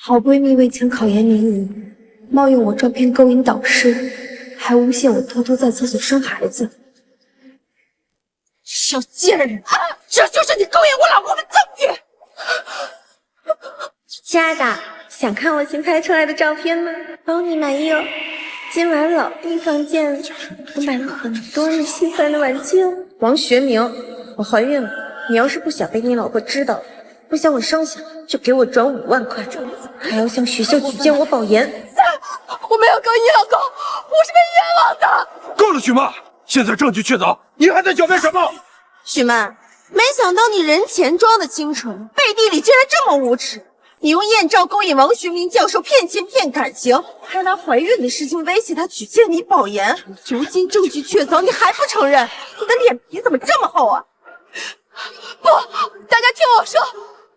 好闺蜜为钱考研名额，冒用我照片勾引导师，还诬陷我偷偷在厕所生孩子。小贱人，这就是你勾引我老公的证据！亲爱的，想看我新拍出来的照片吗？包你满意哦。今晚老弟房间我买了很多你喜欢的玩具哦。王学明，我怀孕了，你要是不想被你老婆知道，不想我生下就给我转5万块，还要向学校举荐我保研。我没有勾引你老公，我是被冤枉的。够了，许妈，现在证据确凿，你还在狡辩什么？许曼，没想到你人前装的清纯，背地里竟然这么无耻。你用艳照勾引王学明教授骗钱骗感情，还拿怀孕的事情威胁他举荐你保研。如今证据确凿，你还不承认？你的脸皮怎么这么厚啊？不，大家听我说，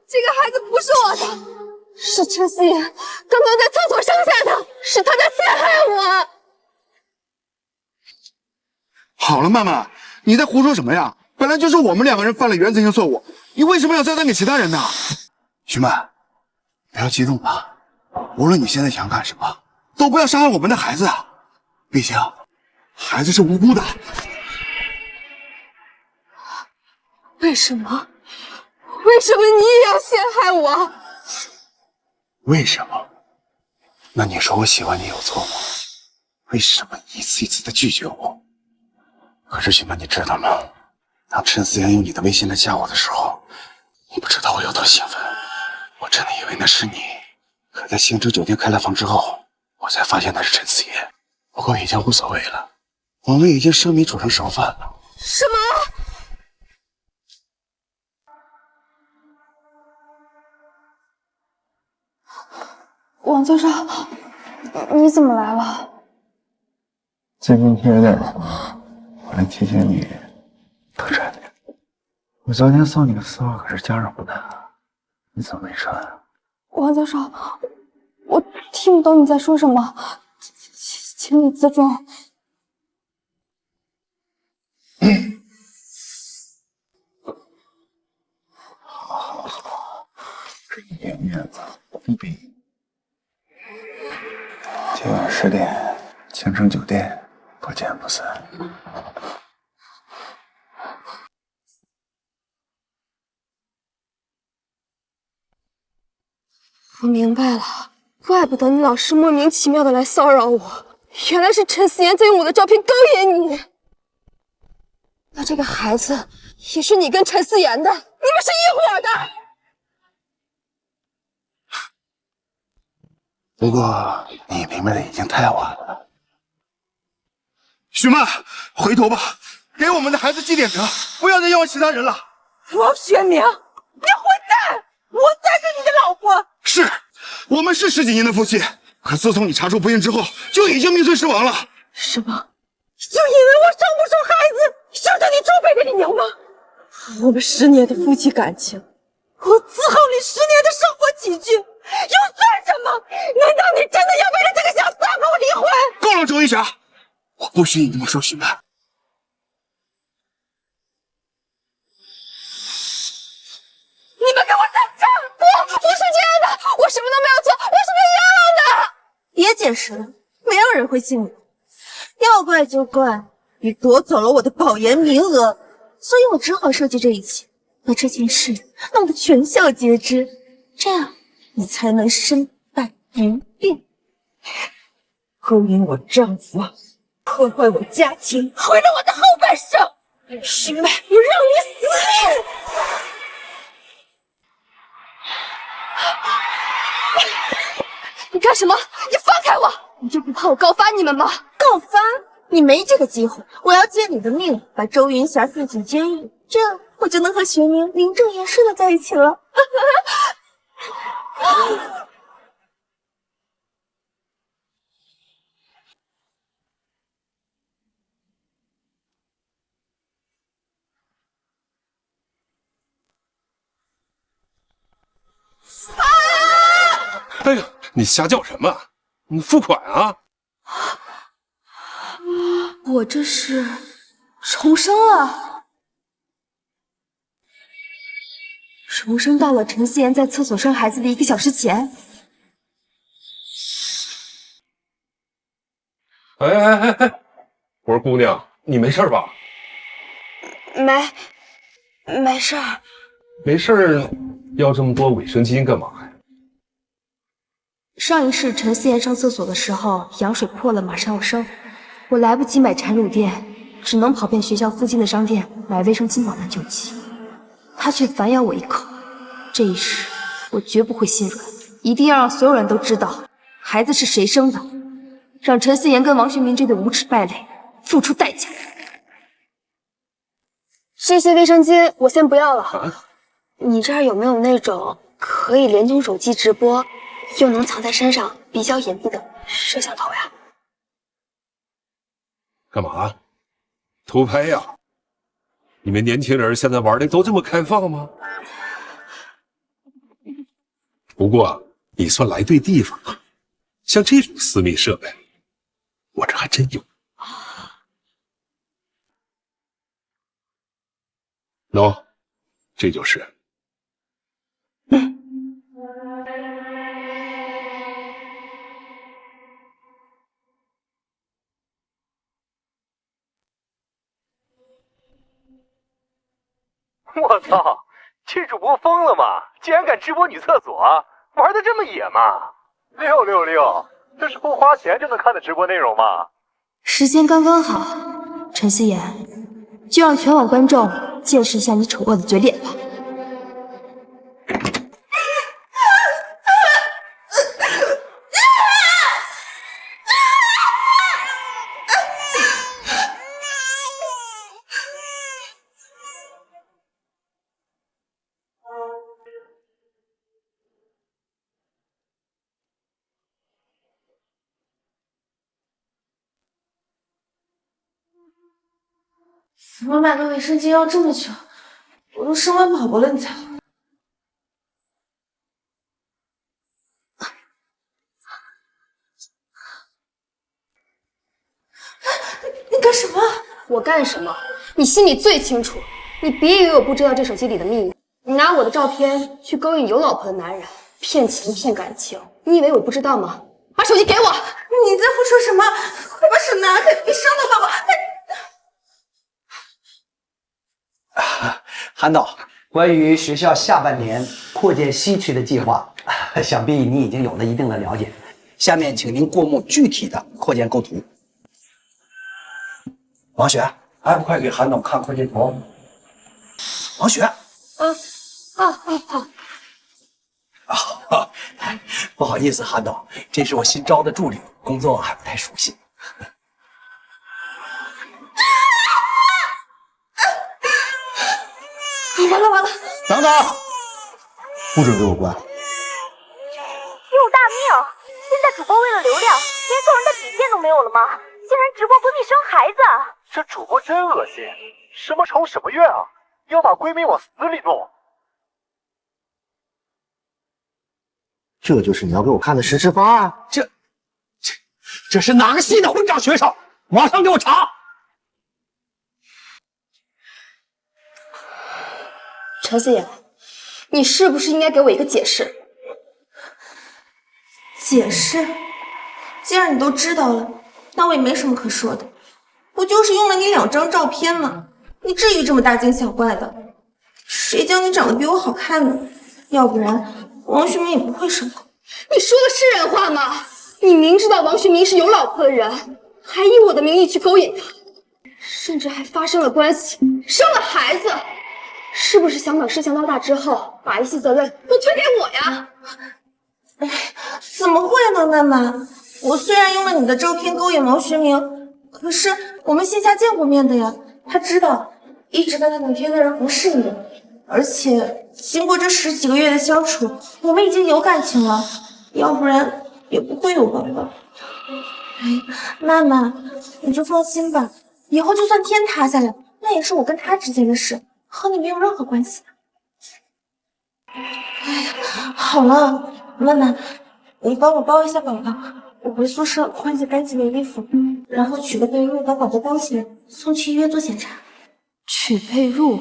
这个孩子不是我的，是陈思妍刚刚在厕所生下的，是他在陷害我。好了，妈妈，你在胡说什么呀？本来就是我们2个人犯了原则性错误，你为什么要栽赃给其他人呢？徐曼，不要激动了，无论你现在想干什么，都不要伤害我们的孩子啊！毕竟，孩子是无辜的。为什么？为什么你也要陷害我？为什么？那你说我喜欢你有错吗？为什么一次一次的拒绝我？可是徐曼，你知道吗？当陈思妍用你的微信来加我的时候，你不知道我有多兴奋，我真的以为那是你。可在星洲酒店开了房之后，我才发现那是陈思妍。不过已经无所谓了，我们已经生米煮成熟饭了。什么？王教授，你怎么来了？最近天有点冷，我来提醒你多穿点。我昨天送你的丝袜可是加绒的，你怎么没穿啊？王教授，我听不懂你在说什么，请你自重。好，给你点面子，不比。今晚10点，青城酒店，不见不散。我明白了，怪不得你老是莫名其妙的来骚扰我，原来是陈思妍在用我的照片勾引你。那这个孩子也是你跟陈思妍的，你们是一伙的。不过你明白的已经太晚了。许曼，回头吧，给我们的孩子积点德，不要再冤枉其他人了。王学明，你混蛋！我才是你的老婆。是，我们是10几年的夫妻，可自从你查出不孕之后，就已经名存实亡了。什么？就因为我生不出孩子，生着你猪背着你娘吗？我们10年的夫妻感情，我伺候你10年的生活起居，又算什么？难道你真的要为了这个小三跟我离婚？够了，周一霞，我不许你这么说许曼。你们给我站正！我是这样的，我什么都没有做，我是被冤枉的。别解释了，没有人会信你。要怪就怪你夺走了我的保研名额，所以我只好设计这一切，把这件事弄得全校皆知，这样你才能身败名裂。勾引我丈夫，破坏我家庭，毁了我的后半生。徐曼，我让你死！你干什么？你放开我！你就不怕我告发你们吗？告发？你没这个机会！我要借你的命，把周云霞送进监狱，这样我就能和学明名正言顺的在一起了。哎呀，你瞎叫什么？你付款啊！我这是重生了，重生到了陈思妍在厕所生孩子的1个小时前。哎，我说姑娘，你没事吧？没事儿。没事，要这么多卫生巾干嘛呀？上一世陈思妍上厕所的时候，羊水破了，马上要生，我来不及买产乳垫，只能跑遍学校附近的商店买卫生巾往那救急。他却反咬我一口。这一世，我绝不会心软，一定要让所有人都知道孩子是谁生的，让陈思妍跟王学明这对无耻败类付出代价。这些卫生巾我先不要了。你这儿有没有那种可以联通手机直播，又能藏在身上比较隐蔽的摄像头呀？干嘛？偷拍呀？你们年轻人现在玩的都这么开放吗？不过你算来对地方了，像这种私密设备，我这还真有。喏，这就是。我操，这主播疯了吗？竟然敢直播女厕所，玩的这么野吗？666，这是不花钱就能看的直播内容吗？时间刚刚好，陈思妍，就让全网观众见识一下你丑恶的嘴脸吧。怎么买个卫生巾要这么久？我都生完宝宝了，你才好。你干什么？我干什么？你心里最清楚。你别以为我不知道这手机里的秘密。你拿我的照片去勾引有老婆的男人，骗钱骗感情，你以为我不知道吗？把手机给我！你在胡说什么？快把手拿开！别伤到宝宝！韩导，关于学校下半年扩建西区的计划，想必你已经有了一定的了解。下面请您过目具体的扩建构图。王雪，还不快给韩导看扩建图？王雪，不好意思，韩导，这是我新招的助理，工作还不太熟悉。完了完了！等等，不准给我关！救大命！现在主播为了流量，连做人的底线都没有了吗？竟然直播闺蜜生孩子！这主播真恶心，什么仇什么怨啊？要把闺蜜往死里弄！这就是你要给我看的实施方案？这是哪个系的混账学生？马上给我查！陈思妍，你是不是应该给我一个解释？解释？既然你都知道了，那我也没什么可说的。我就是用了你2张照片嘛，你至于这么大惊小怪的？谁叫你长得比我好看呢？要不然王学明也不会生我。你说的是人话吗？你明知道王学明是有老婆的人，还以我的名义去勾引他，甚至还发生了关系，生了孩子，是不是想等事情闹大之后，把一些责任都推给我呀？怎么会呢，曼曼？我虽然用了你的照片勾引王学明，可是我们线下见过面的呀。他知道一直跟他聊天的人不是你，而且经过这10几个月的相处，我们已经有感情了，要不然也不会有宝宝。曼曼，你就放心吧，以后就算天塌下来，那也是我跟他之间的事，和你没有任何关系。好了，曼曼，你帮我包一下宝宝，我回宿舍换件干净的衣服，然后取个被褥把宝宝包起来，送去医院做检查。取被褥？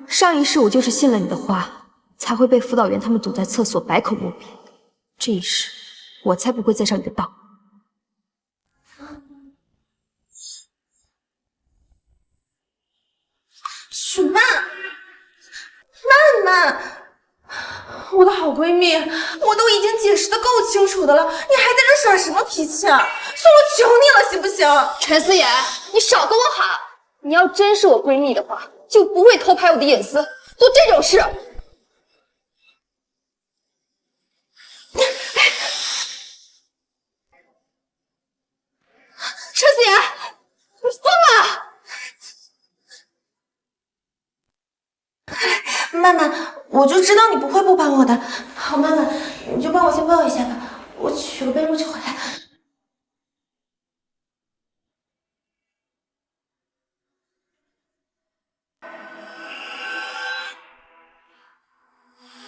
上一世我就是信了你的话，才会被辅导员他们堵在厕所百口莫辩。这一世，我才不会再上你的当。曼曼，我的好闺蜜，我都已经解释的够清楚的了，你还在这耍什么脾气啊？算我求你了，行不行？陈思妍，你少跟我喊！你要真是我闺蜜的话，就不会偷拍我的隐私，做这种事。陈思妍，你疯了！曼曼，我就知道你不会不帮我的。好，曼曼，你就帮我先抱一下吧，我取个被褥就回来。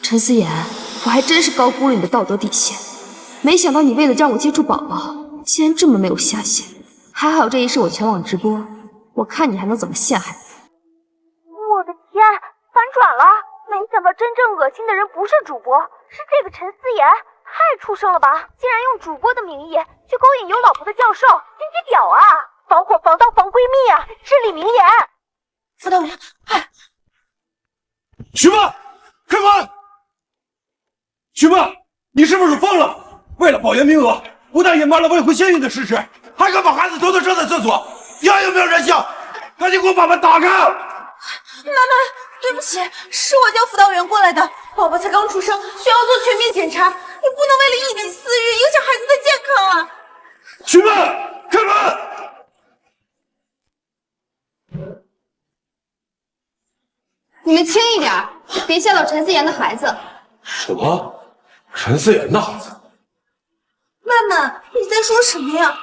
陈思妍，我还真是高估了你的道德底线，没想到你为了让我接触宝宝，竟然这么没有下限。还好这一世我全网直播，我看你还能怎么陷害我。我的天，反转了！没想到真正恶心的人不是主播，是这个陈思妍，太畜生了吧！竟然用主播的名义去勾引有老婆的教授，真是屌啊！防火防盗防闺蜜啊，至理名言。辅导员，快！徐梦，开门！徐梦，你是不是疯了？为了保研名额，不但隐瞒了未婚先孕的事实，还敢把孩子偷偷扔在厕所，你还有没有人性？赶紧给我把门打开！妈妈，对不起，是我叫辅导员过来的。宝宝才刚出生，需要做全面检查，你不能为了一己私欲影响孩子的健康啊！徐梦，开门！你们轻一点，别吓到陈思妍的孩子。什么？陈思妍的孩子？曼曼，你在说什么呀？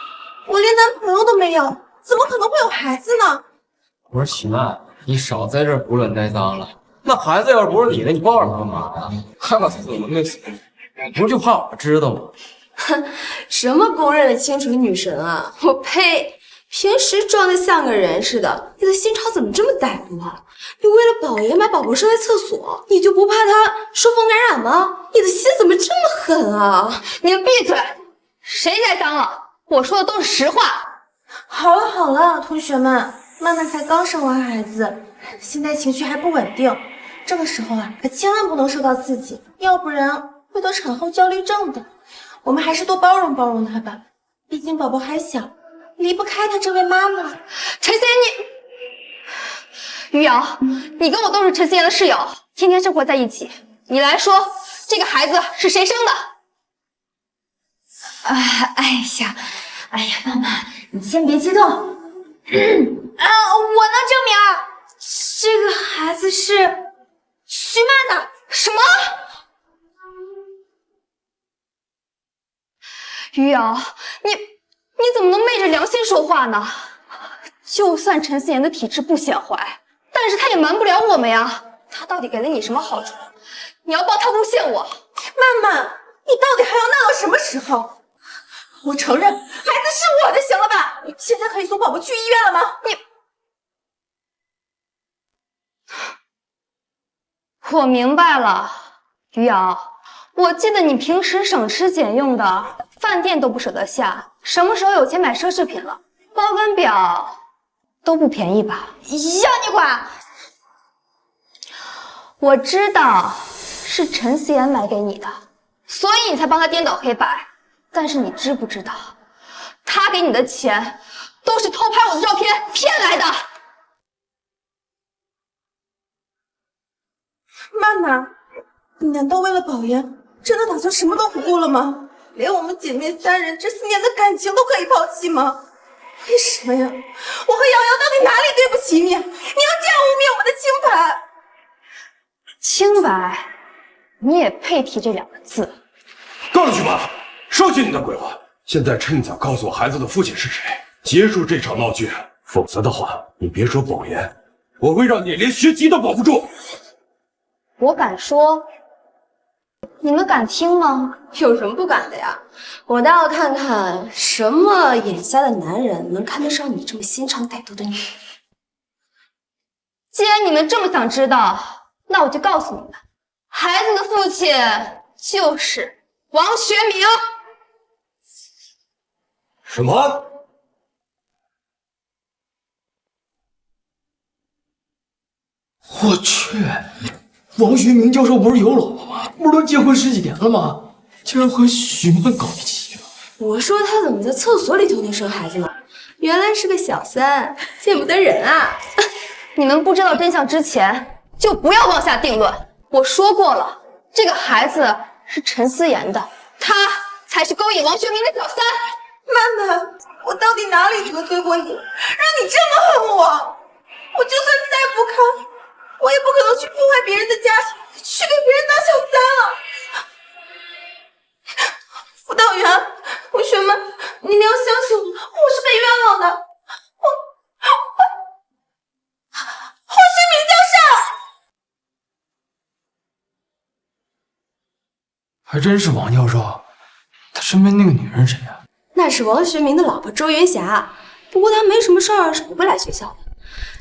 我连男朋友都没有，怎么可能会有孩子呢？我说启曼，你少在这儿胡乱栽赃了。那孩子要是不是你的，你抱着干嘛呀？害怕死了没死？不就怕我知道吗？哼，什么公认的清纯女神啊！我呸！平时装的像个人似的，你的心肠怎么这么歹毒啊？你为了保研把宝宝生在厕所，你就不怕他受风感染吗？你的心怎么这么狠啊？你们闭嘴！谁栽赃了？我说的都是实话。好了好了，同学们，曼曼才刚生完孩子，现在情绪还不稳定，这个时候啊，可千万不能受到刺激，要不然会得产后焦虑症的。我们还是多包容包容她吧，毕竟宝宝还小，离不开她这位妈妈。陈思妍，于瑶，你跟我都是陈思妍的室友，天天生活在一起，你来说，这个孩子是谁生的？哎呀，曼曼，你先别激动。我能证明啊，这个孩子是徐曼的。什么？于瑶，你怎么能昧着良心说话呢？就算陈思妍的体质不显怀，但是她也瞒不了我们呀。她到底给了你什么好处？你要帮她诬陷我？曼曼，你到底还要闹到什么时候？我承认，孩子是我的，行了吧？现在可以送宝宝去医院了吗？我明白了，于瑶，我记得你平时省吃俭用的，饭店都不舍得下，什么时候有钱买奢侈品了？包跟表都不便宜吧？要你管！我知道是陈思妍买给你的，所以你才帮她颠倒黑白。但是你知不知道，她给你的钱都是偷拍我的照片骗来的。曼曼，你难道为了保研，真的打算什么都不顾了吗？连我们姐妹3人这4年的感情都可以抛弃吗？为什么呀？我和瑶瑶到底哪里对不起你？你要这样污蔑我们的清白？清白，你也配提这2个字？够了，许妈，收起你的鬼话！现在趁早告诉我孩子的父亲是谁，结束这场闹剧，否则的话，你别说保研，我会让你连学籍都保不住。我敢说，你们敢听吗？有什么不敢的呀？我倒要看看什么眼瞎的男人能看得上你这么心肠歹毒的女人。既然你们这么想知道，那我就告诉你们，孩子的父亲就是王学明。什么？我去，王学明教授不是有老婆吗？不是都结婚10几年了吗？竟然和许曼搞一起了。我说他怎么在厕所里偷偷生孩子呢？原来是个小三，见不得人啊！你们不知道真相之前，就不要妄下定论。我说过了，这个孩子是陈思妍的，他才是勾引王学明的小三。曼曼，我到底哪里得罪过你，让你这么恨我？我就算再不堪，我也不可能去破坏别人的家庭，去给别人当小三了。辅导员，同学们，你们要相信我，我是被冤枉的。黄学明教授，还真是王教授。他身边那个女人谁呀？那是王学明的老婆周云霞，不过她没什么事儿，是不会来学校的。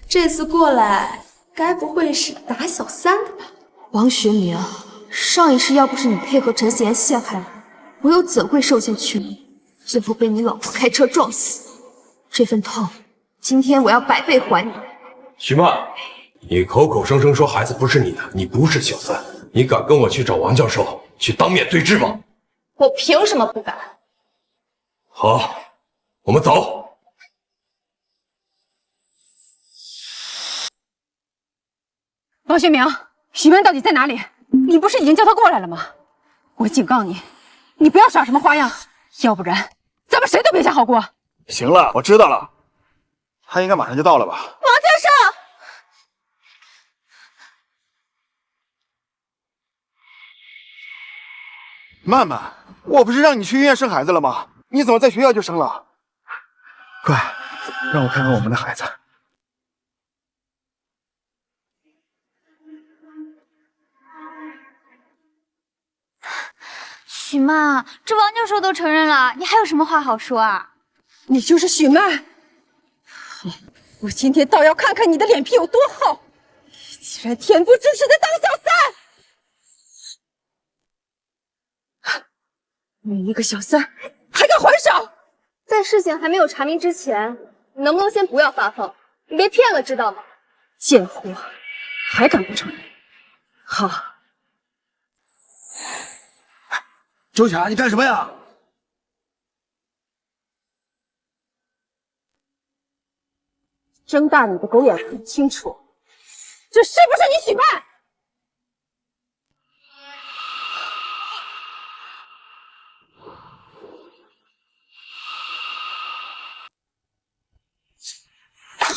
这次过来，该不会是打小三的吧？王学明，上一世要不是你配合陈思妍陷害我又怎会受限于你，最后被你老婆开车撞死？这份痛，今天我要100倍还你。许曼，你口口声声说孩子不是你的，你不是小三，你敢跟我去找王教授去当面对质吗？我凭什么不敢？好，我们走。王学明，许曼到底在哪里？你不是已经叫他过来了吗？我警告你，你不要耍什么花样，要不然咱们谁都别想好过。行了，我知道了，他应该马上就到了吧？王教授，曼曼，我不是让你去医院生孩子了吗？你怎么在学校就生了？快，让我看看我们的孩子。许曼，这王教授都承认了，你还有什么话好说啊？你就是许曼。好，我今天倒要看看你的脸皮有多厚，竟然恬不知耻的当小三！你一个小三还敢还手！在事情还没有查明之前，你能不能先不要发疯？你别骗了，知道吗？贱货，还敢不承认？好。周霞，你干什么呀？睁大你的狗眼看清楚，这是不是你许曼？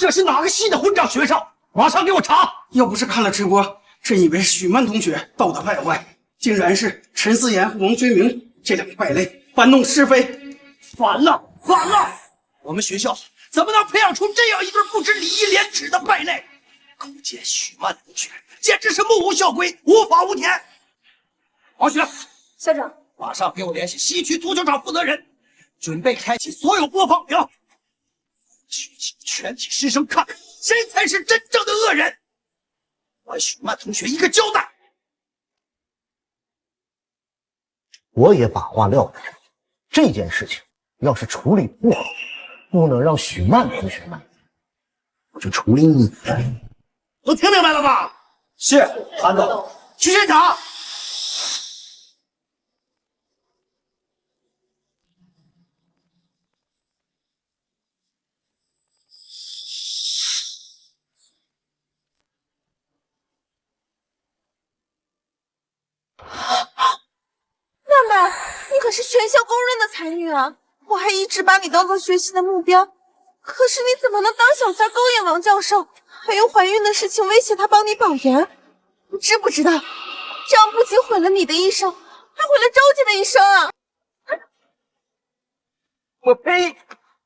这是哪个系的混账学生？马上给我查！要不是看了直播，真以为是许曼同学道德败坏，竟然是陈思妍和王学明这两个败类搬弄是非，反了，反了！我们学校怎么能培养出这样一对不知礼义廉耻的败类？勾结许曼同学，简直是目无校规，无法无天！王雪，校长，马上给我联系西区足球场负责人，准备开启所有播放屏，举起全体师生看谁才是真正的恶人，还许曼同学一个交代。我也把话撂在这儿，这件事情要是处理不好，不能让许曼同学满意，我就处理你。都听明白了吧？是，韩总，去现场。曼曼，你可是全校公认的才女啊！我还一直把你当做学习的目标，可是你怎么能当小三勾引王教授，还用怀孕的事情威胁他帮你保研？你知不知道，这样不仅毁了你的一生，还毁了周姐的一生啊！我呸！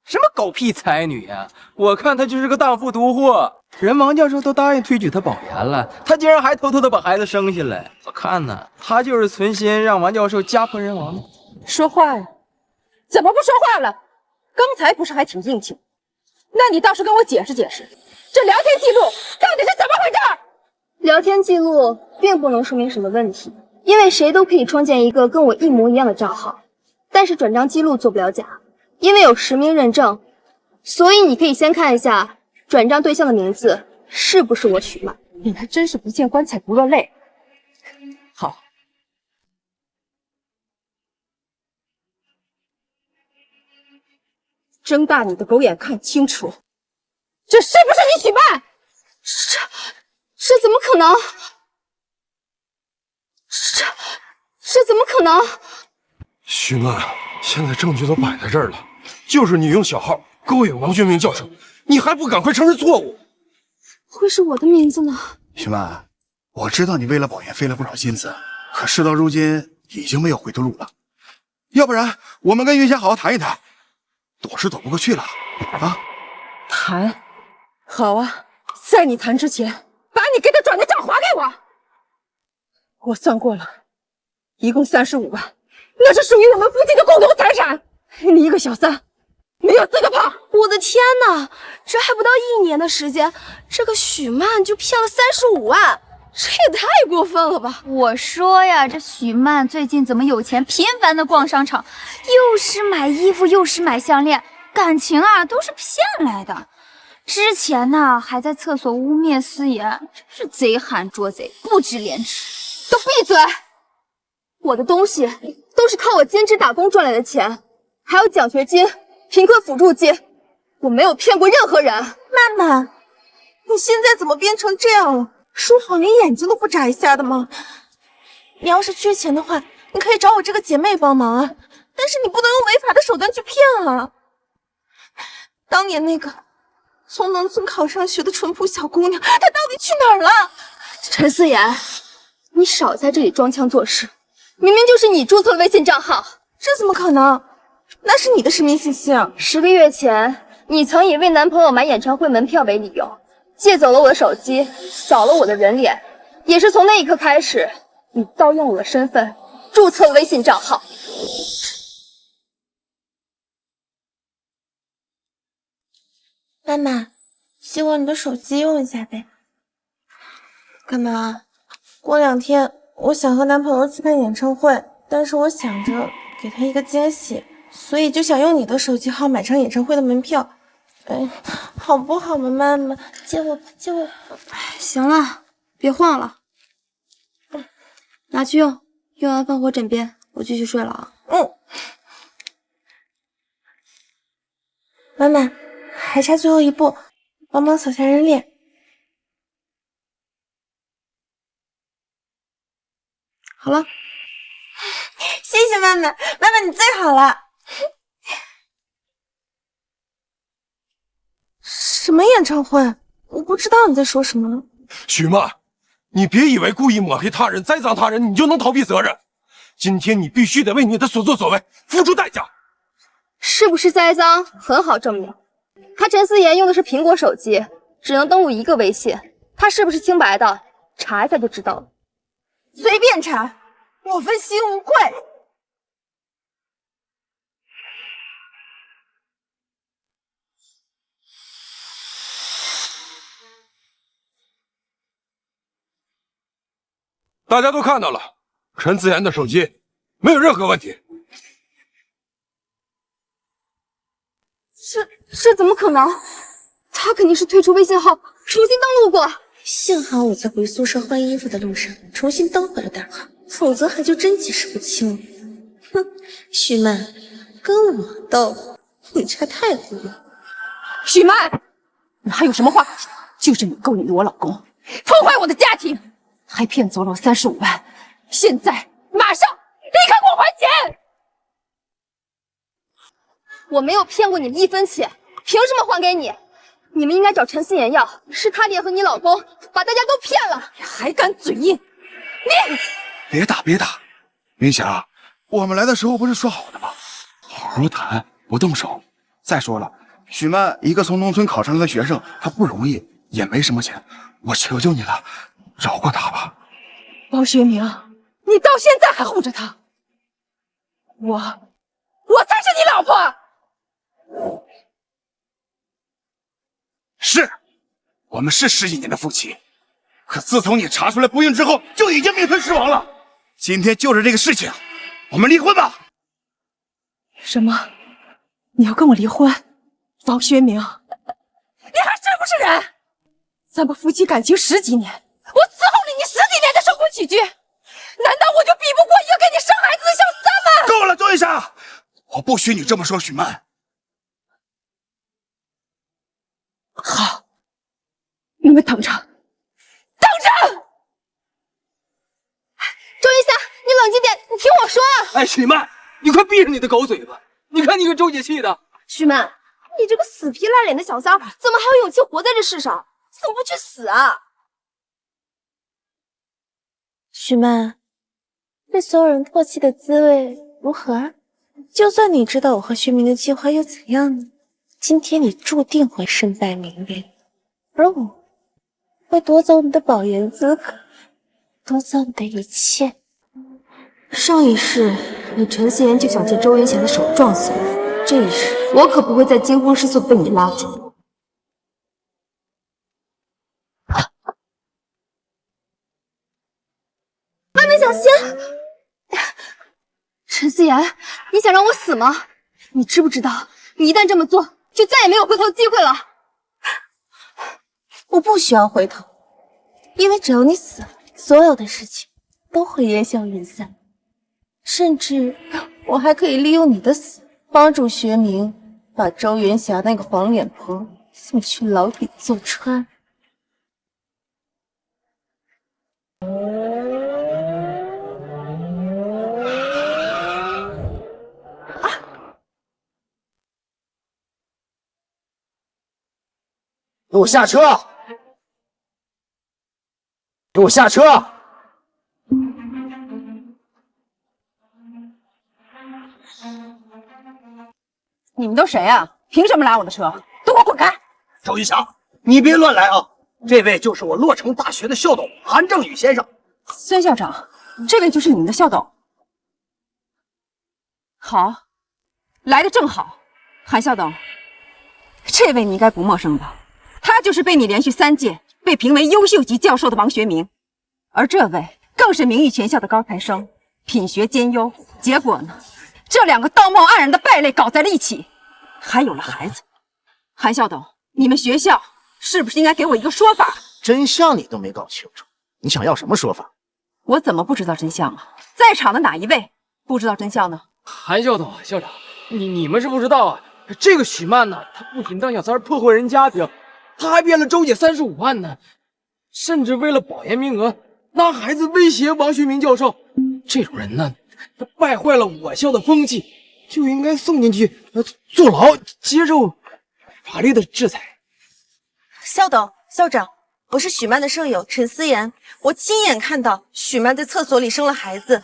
什么狗屁才女呀！我看她就是个荡妇毒货。人王教授都答应推举她保研了，她竟然还偷偷的把孩子生下来。我看呢，她就是存心让王教授家破人亡的。说话呀！怎么不说话了？刚才不是还挺硬气？那你倒是跟我解释解释，这聊天记录到底是怎么回事？聊天记录并不能说明什么问题，因为谁都可以创建一个跟我一模一样的账号，但是转账记录做不了假，因为有实名认证，所以你可以先看一下转账对象的名字是不是我许曼。你还真是不见棺材不落泪，好。睁大你的狗眼看清楚，这是不是你许曼？这怎么可能？这怎么可能？许曼，现在证据都摆在这儿了，就是你用小号勾引王学明教授，你还不赶快承认错误？会是我的名字呢？许曼，我知道你为了保研费了不少心思，可事到如今已经没有回头路了。要不然我们跟云霞好好谈一谈，躲是躲不过去了啊。谈，好啊，在你谈之前，把你给他转的账还给我。我算过了，一共35万，那是属于我们夫妻的共同财产。你一个小三，没有资格跑！我的天哪，这还不到1年的时间，这个许曼就骗了35万，这也太过分了吧！我说呀，这许曼最近怎么有钱，频繁的逛商场，又是买衣服，又是买项链，感情啊都是骗来的。之前呢还在厕所污蔑思妍，真是贼喊捉贼，不知廉耻。都闭嘴！我的东西都是靠我兼职打工赚来的钱，还有奖学金、贫困辅助金，我没有骗过任何人。曼曼，你现在怎么变成这样了？说好连眼睛都不眨一下的吗？你要是缺钱的话，你可以找我这个姐妹帮忙啊，但是你不能用违法的手段去骗啊。当年那个从农村考上学的淳朴小姑娘，她到底去哪儿了？陈思妍，你少在这里装腔作势，明明就是你注册了微信账号。这怎么可能？那是你的实名信息啊！10个月前，你曾以为男朋友买演唱会门票为理由，借走了我的手机，扫了我的人脸。也是从那一刻开始，你盗用我的身份，注册了微信账号。妈妈，借我你的手机用一下呗。干嘛？过2天我想和男朋友去看演唱会，但是我想着给他一个惊喜，所以就想用你的手机号买张演唱会的门票。哎，好不好嘛，妈妈，借我吧，借我吧。行了，别晃了，拿去用，用完放火枕边，我继续睡了啊。妈妈，还差最后一步，帮忙扫下人脸。好了，谢谢妈妈，妈妈你最好了。什么演唱会？我不知道你在说什么。许曼，你别以为故意抹黑他人、栽赃他人，你就能逃避责任。今天你必须得为你的所作所为付出代价。是不是栽赃很好证明，他陈思妍用的是苹果手机，只能登录1个微信，他是不是清白的，查一下就知道了。随便查，我问心无愧。大家都看到了，陈思妍的手机没有任何问题。这怎么可能？他肯定是退出微信号，重新登录过。幸好我在回宿舍换衣服的路上重新登回了代号，否则还就真解释不清了。哼，许曼，跟我斗，你差太多了。许曼，你还有什么话？就是你勾引了我老公，破坏我的家庭，还骗走了我35万，现在马上立刻给我还钱！我没有骗过你们1分钱，凭什么还给你？你们应该找陈思妍要，是她联合你老公把大家都骗了。你还敢嘴硬？你别打，别打！云霞，我们来的时候不是说好的吗？好好谈，不动手。再说了，许曼一个从农村考上来的学生，他不容易，也没什么钱，我求求你了，饶过他吧。包学明，你到现在还护着他，我才是你老婆。是，我们是11年的夫妻，可自从你查出来不孕之后，就已经名存实亡了。今天就是这个事情，我们离婚吧。什么？你要跟我离婚？包学明，你还是不是人？咱们夫妻感情10几年，我伺候了你10几年的生活起居，难道我就比不过一个给你生孩子的小三吗？够了，周一霞，我不许你这么说许曼。好，你们等着，等着！周一霞，你冷静点，你听我说。哎，许曼，你快闭上你的狗嘴巴！你看你给周姐气的。许曼，你这个死皮赖脸的小三儿，怎么还有勇气活在这世上？怎么不去死啊？许曼，被所有人唾弃的滋味如何啊？就算你知道我和薛明的计划又怎样呢？今天你注定会身败名裂，而我会夺走你的保研资格，夺走你的一切。上一世你陈思妍就想借周云霞的手撞死我，这一世我可不会再惊慌失措被你拉住。阿梅小仙，陈思妍，你想让我死吗？你知不知道，你一旦这么做，就再也没有回头的机会了。我不需要回头，因为只要你死了，所有的事情都会烟消云散，甚至我还可以利用你的死，帮助学明把周元霞那个黄脸婆送去牢底坐穿。给我下车！给我下车！你们都谁啊？凭什么拉我的车？都给我滚开！周一翔，你别乱来啊！这位就是我洛城大学的校董韩正宇先生。孙校长，这位就是你们的校董。好，来的正好。韩校董，这位你应该不陌生吧？他就是被你连续3届被评为优秀级教授的王学明，而这位更是名誉全校的高材生，品学兼优。结果呢，这2个道貌岸然的败类搞在了一起，还有了孩子。韩校董，你们学校是不是应该给我一个说法？真相你都没搞清楚，你想要什么说法？我怎么不知道真相啊？在场的哪一位不知道真相呢？韩校董、校长，你们是不知道啊，这个许曼呢，他不仅当小三破坏人家庭，他还骗了周姐35万呢，甚至为了保研名额，拿孩子威胁王学明教授。这种人呢，他败坏了我校的风气，就应该送进去坐牢，接受法律的制裁。校董、校长，我是许曼的舍友陈思妍，我亲眼看到许曼在厕所里生了孩子，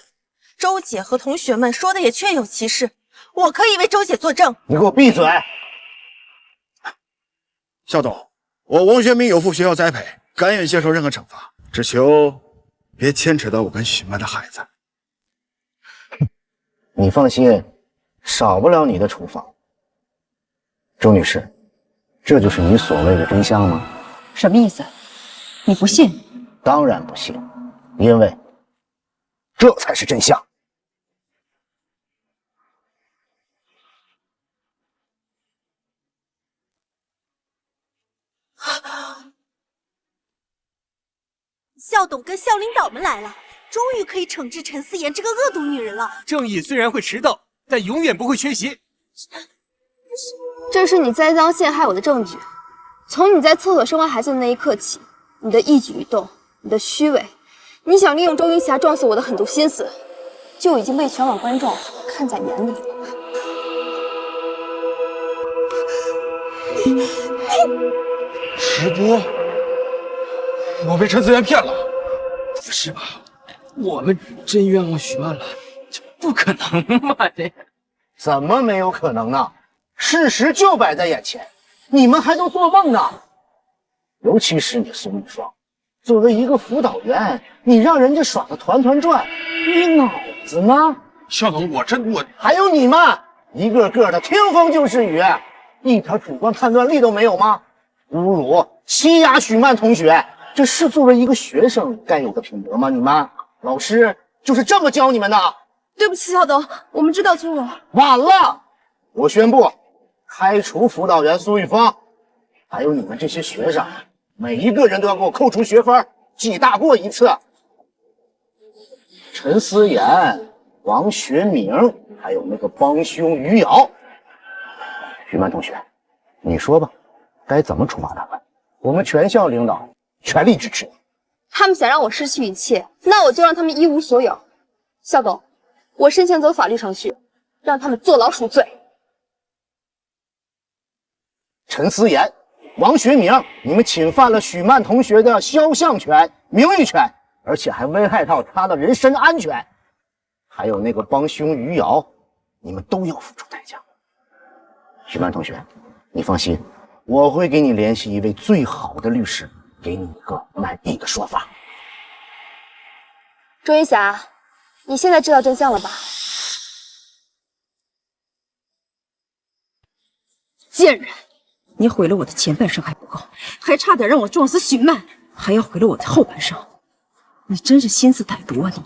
周姐和同学们说的也确有其事，我可以为周姐作证。你给我闭嘴！校董，我王学明有负学校栽培，甘愿接受任何惩罚，只求别牵扯到我跟许曼的孩子。你放心，少不了你的处罚。周女士，这就是你所谓的真相吗？什么意思？你不信？当然不信，因为这才是真相。校董跟校领导们来了，终于可以惩治陈思妍这个恶毒女人了。正义虽然会迟到，但永远不会缺席。这是你栽赃陷害我的证据。从你在厕所生完孩子的那一刻起，你的一举一动，你的虚伪，你想利用周云霞撞死我的狠毒心思，就已经被全网观众看在眼里了。直播，我被陈思妍骗了，不是吧？我们真冤枉许曼了？这不可能吧？这怎么没有可能呢？事实就摆在眼前，你们还都做梦呢。尤其是你苏玉芳，作为一个辅导员，你让人家耍得团团转，你脑子呢？校董，我还有你们，一个个的听风就是雨，一点主观判断力都没有吗？侮辱、欺压许曼同学，这是作为一个学生该有的品德吗？你们老师就是这么教你们的？对不起，校董，我们知道错了。晚了，我宣布开除辅导员苏玉芳，还有你们这些学生，每一个人都要给我扣除学分，记大过一次。陈思妍、王学明，还有那个帮凶于瑶。徐曼同学，你说吧，该怎么处罚他们？我们全校领导全力支持你。他们想让我失去一切，那我就让他们一无所有。校董，我申请走法律程序，让他们坐牢赎罪。陈思妍、王学明，你们侵犯了许曼同学的肖像权、名誉权，而且还危害到他的人身安全。还有那个帮凶于瑶，你们都要付出代价。许曼同学，你放心，我会给你联系一位最好的律师，给你一个满意的说法。周云霞，你现在知道真相了吧？贱人！你毁了我的前半生还不够，还差点让我撞死许曼，还要毁了我的后半生。你真是心思歹毒啊你！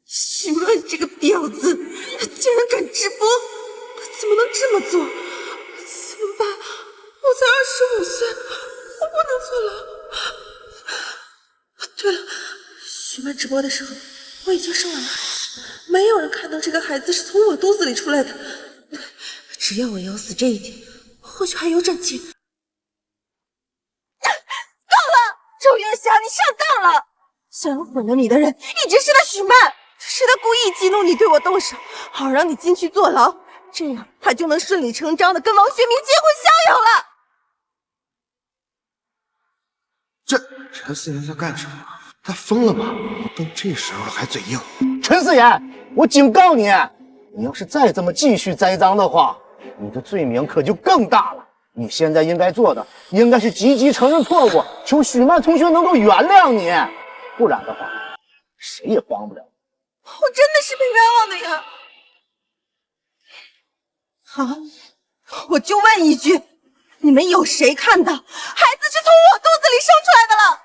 许曼这个婊子，竟然敢直播，怎么能这么做？怎么办？我才25岁，我不能坐牢。对了，许曼直播的时候，我已经生完了孩子，没有人看到这个孩子是从我肚子里出来的。只要我咬死这一点，或许还有转机。够了，周云霞，你上当了！想毁了你的人一直是他许曼，是他故意激怒你对我动手，好让你进去坐牢，这样他就能顺理成章的跟王学明结婚逍遥了。这陈思妍在干什么？他疯了吗？都这时候了还嘴硬。陈思妍，我警告你，你要是再这么继续栽赃的话，你的罪名可就更大了。你现在应该做的，应该是积极承认错误，求许曼同学能够原谅你，不然的话，谁也帮不了。我真的是被冤枉的呀！好，我就问一句，你们有谁看到孩子是从我肚子里生出来的了？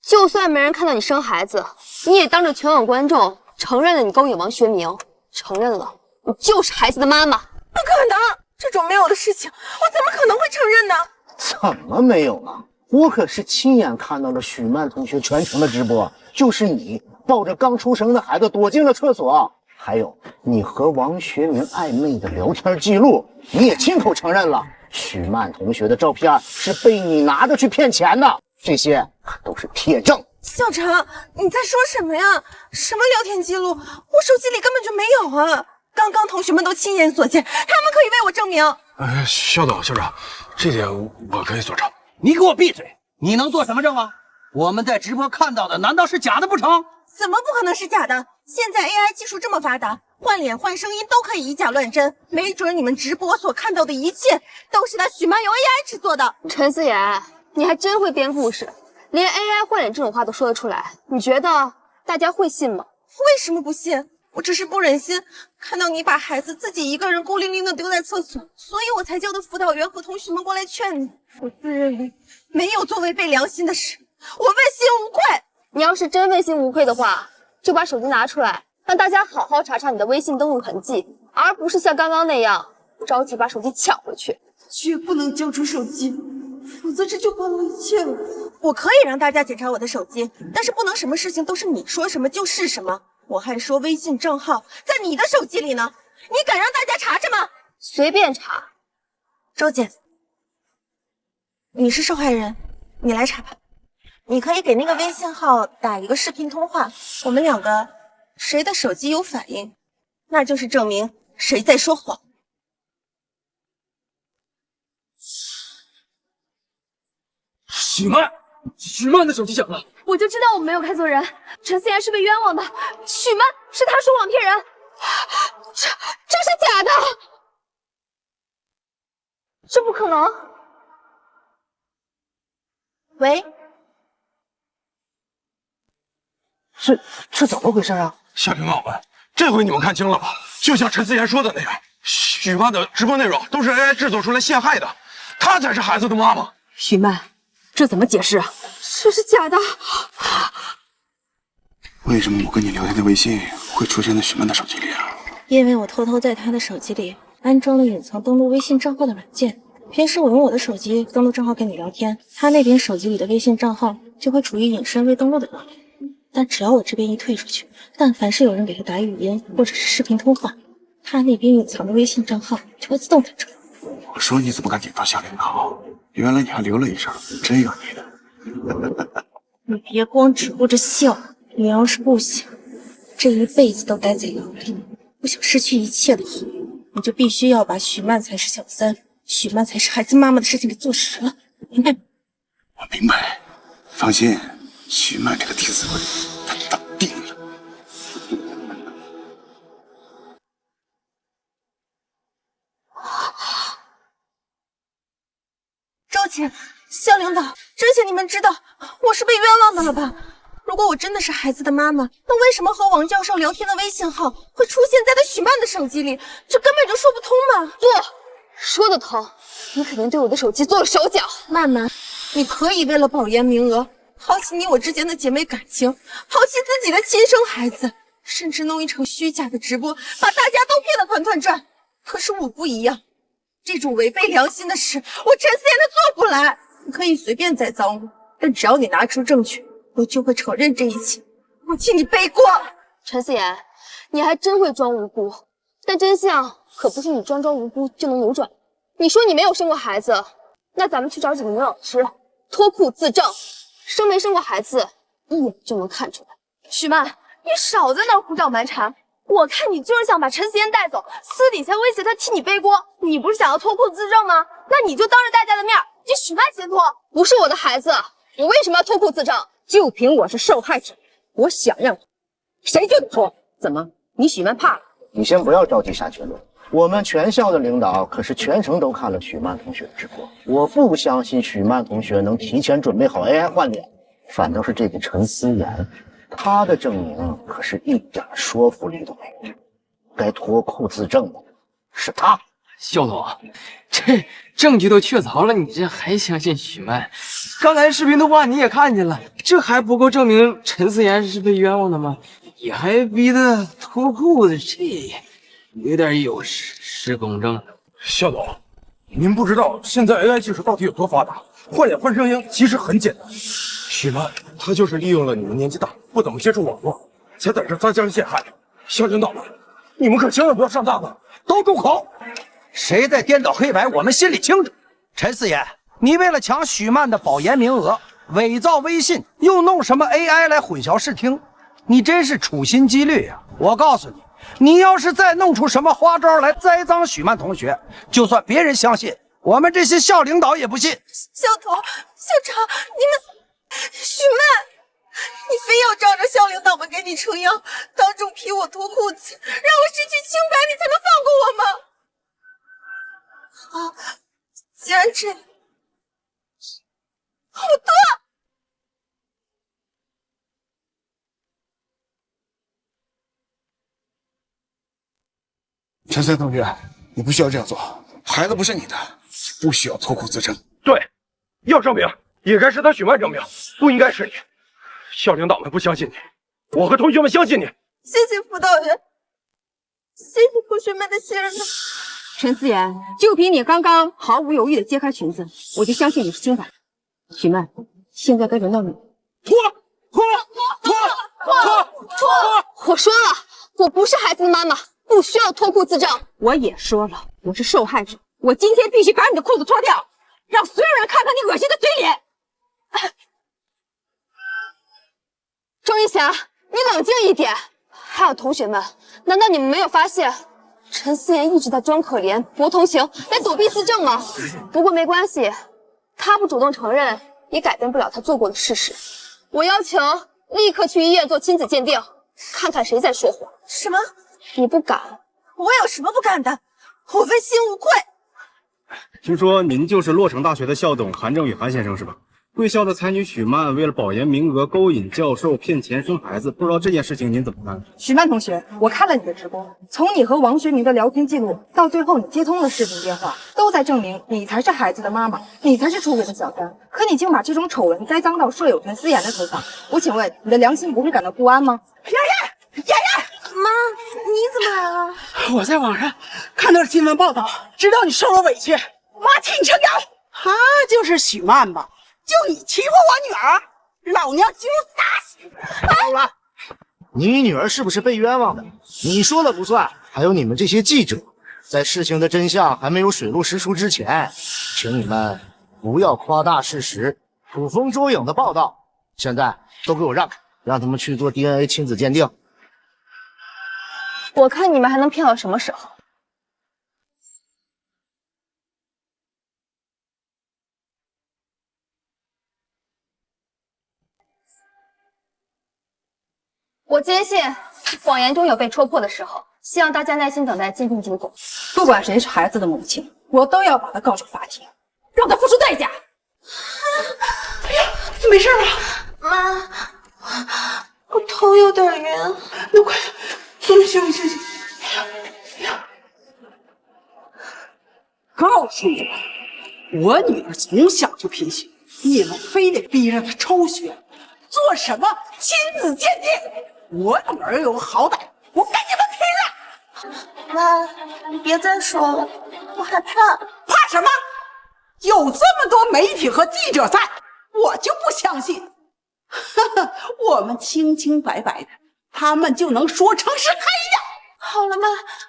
就算没人看到你生孩子，你也当着全网观众承认了你勾引王学明，承认了你就是孩子的妈妈。不可能，这种没有的事情，我怎么可能会承认呢？怎么没有呢？我可是亲眼看到了许曼同学全程的直播，就是你抱着刚出生的孩子躲进了厕所，还有你和王学明暧昧的聊天记录，你也亲口承认了。许曼同学的照片是被你拿着去骗钱的，这些都是铁证。校长，你在说什么呀？什么聊天记录？我手机里根本就没有啊！刚刚同学们都亲眼所见，他们可以为我证明。校董、校长，这点我可以作证。你给我闭嘴！你能做什么证啊？我们在直播看到的难道是假的不成？怎么不可能是假的？现在 AI 技术这么发达，换脸换声音都可以以假乱真，没准你们直播所看到的一切都是他许曼用 AI 制作的。陈思妍，你还真会编故事，连 AI 换脸这种话都说得出来，你觉得大家会信吗？为什么不信？我只是不忍心看到你把孩子自己一个人孤零零的丢在厕所，所以我才叫的辅导员和同学们过来劝你。我自认为没有做违背良心的事，我问心无愧。你要是真问心无愧的话，就把手机拿出来，让大家好好查查你的微信登录痕迹，而不是像刚刚那样着急把手机抢回去。绝不能交出手机，否则这就关了一切了。我可以让大家检查我的手机，但是不能什么事情都是你说什么就是什么。我还说微信账号在你的手机里呢，你敢让大家查查吗？随便查。周姐，你是受害人，你来查吧。你可以给那个微信号打一个视频通话，我们两个谁的手机有反应，那就是证明谁在说谎。许曼的手机响了。我就知道我没有看错人，陈思妍是被冤枉的，许曼是他说谎骗人，这是假的，这不可能。喂，这怎么回事啊？小领导们，这回你们看清了吧？就像陈思妍说的那样，许曼的直播内容都是 AI 制作出来陷害的，她才是孩子的妈妈。许曼，这怎么解释啊？这是假的。为什么我跟你聊天的微信会出现在许曼的手机里啊？因为我偷偷在他的手机里安装了隐藏登录微信账号的软件，平时我用我的手机登录账号跟你聊天，他那边手机里的微信账号就会处于隐身未登录的状态。但只要我这边一退出去，但凡是有人给他打语音或者是视频通话，他那边隐藏的微信账号就会自动弹出来。我说你怎么敢点到校领导？原来你还留了一手，真有你的！你别光只顾着笑，你要是不想这一辈子都待在牢里，不想失去一切的话，你就必须要把许曼才是小三，许曼才是孩子妈妈的事情给做实了，明白吗？我明白，放心，许曼这个替死鬼，他打定了。周姐，肖领导，之前你们知道我是被冤枉的了吧？如果我真的是孩子的妈妈，那为什么和王教授聊天的微信号会出现在他许曼的手机里？这根本就说不通嘛！不，说得通，你肯定对我的手机做了手脚。曼曼，你可以为了保研名额，抛弃你我之间的姐妹感情，抛弃自己的亲生孩子，甚至弄一场虚假的直播，把大家都骗得团团转。可是我不一样，这种违背良心的事，我陈思妍她做不来。你可以随便栽赃我，但只要你拿出证据，我就会承认这一切，我替你背锅。陈思妍，你还真会装无辜，但真相可不是你装无辜就能扭转。你说你没有生过孩子，那咱们去找几个女老师脱裤自证，生没生过孩子一眼就能看出来。许曼，你少在那胡搅蛮缠，我看你就是想把陈思妍带走，私底下威胁她替你背锅。你不是想要脱裤自证吗？那你就当着大家的面给许曼先脱。不是我的孩子，我为什么要脱裤自证？就凭我是受害者，我想让谁就得脱。怎么，你许曼怕了？你先不要着急下结论。我们全校的领导可是全程都看了许曼同学的直播，我不相信许曼同学能提前准备好 AI 换脸，反倒是这个陈思妍，她的证明可是一点说服力都没有。该脱裤自证的是她。肖总，这证据都确凿了，你这还相信许曼？刚才视频通话你也看见了，这还不够证明陈思妍是被冤枉的吗？你还逼他脱裤子，这有点有失公正。肖总，您不知道现在 AI 技术到底有多发达，换脸换声音其实很简单。许曼他就是利用了你们年纪大，不怎么接触网络，才在这栽赃陷害。肖领导们，你们可千万不要上当了，都住口！谁在颠倒黑白，我们心里清楚。陈思妍，你为了抢许曼的保研名额，伪造微信，又弄什么 AI 来混淆视听，你真是处心积虑啊！我告诉你，你要是再弄出什么花招来栽赃许曼同学，就算别人相信，我们这些校领导也不信。校头、校长，你们，许曼，你非要仗着校领导们给你撑腰，当众批我脱裤子，让我失去清白，你才能放过我吗？好，既然这样，我脱。陈森同学，你不需要这样做，孩子不是你的，不需要脱裤自证。对，要证明也该是他许曼证明，不应该是你。校领导们不相信你，我和同学们相信你。谢谢辅导员，谢谢同学们的信任。陈思妍，就凭你刚刚毫无犹豫的揭开裙子，我就相信你是清白。许曼，现在该轮到你。脱！我说了，我不是孩子的妈妈，不需要脱裤自证。我也说了，我是受害者，我今天必须把你的裤子脱掉，让所有人看看你恶心的嘴脸。周一霞，你冷静一点。还有同学们，难道你们没有发现陈思妍一直在装可怜、博同情来躲避自证吗？不过没关系，她不主动承认，也改变不了她做过的事实。我要求立刻去医院做亲子鉴定，看看谁在说谎。什么？你不敢？我有什么不敢的？我问心无愧。听说您就是洛城大学的校董韩正宇韩先生是吧？贵校的才女许曼为了保研名额勾引教授骗钱生孩子，不知道这件事情您怎么看？许曼同学，我看了你的直播，从你和王学明的聊天记录到最后你接通了视频电话，都在证明你才是孩子的妈妈，你才是出轨的小三。可你竟把这种丑闻栽赃到舍友陈思妍的头上，我请问你的良心不会感到不安吗？妍妍，妈，你怎么来了？我在网上看到了新闻报道，知道你受了委屈，妈替你撑腰。她就是许曼吧？就你欺负我女儿，老娘今儿打死好了，你女儿是不是被冤枉的？你说了不算。还有你们这些记者，在事情的真相还没有水落石出之前，请你们不要夸大事实、捕风捉影的报道。现在都给我让开，让他们去做 DNA 亲子鉴定。我看你们还能骗到什么时候？我坚信谎言终有被戳破的时候，希望大家耐心等待鉴定结果。不管谁是孩子的母亲，我都要把他告上法庭，让他付出代价。哎呀，你没事吧？妈，我头有点晕。那快坐着休息休息。哎呀，告诉你们，我女儿从小就贫血，你们非得逼着她抽血，做什么亲子鉴定？我女儿有个好歹，我跟你们拼了！妈，你别再说了，我害怕。怕什么？有这么多媒体和记者在，我就不相信。我们清清白白的，他们就能说成是黑的。好了，妈，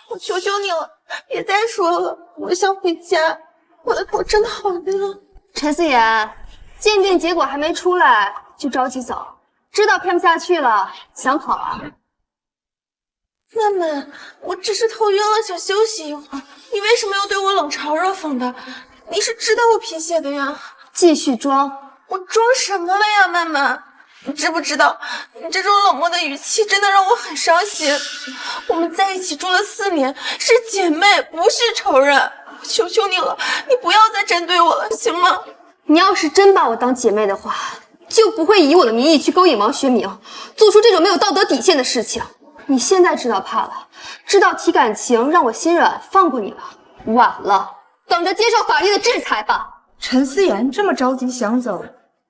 我求求你了，别再说了，我想回家，我的头真的好晕。陈思妍，鉴定结果还没出来就着急走，知道骗不下去了，想跑啊？妈妈，我只是头晕了，想休息一会儿。你为什么要对我冷嘲热讽的？你是知道我贫血的呀？继续装，我装什么了呀，妈妈？你知不知道，你这种冷漠的语气真的让我很伤心。我们在一起住了4年，是姐妹，不是仇人。我求求你了，你不要再针对我了，行吗？你要是真把我当姐妹的话，就不会以我的名义去勾引王学明，做出这种没有道德底线的事情。你现在知道怕了，知道提感情让我心软，放过你了，晚了，等着接受法律的制裁吧。陈思妍这么着急想走，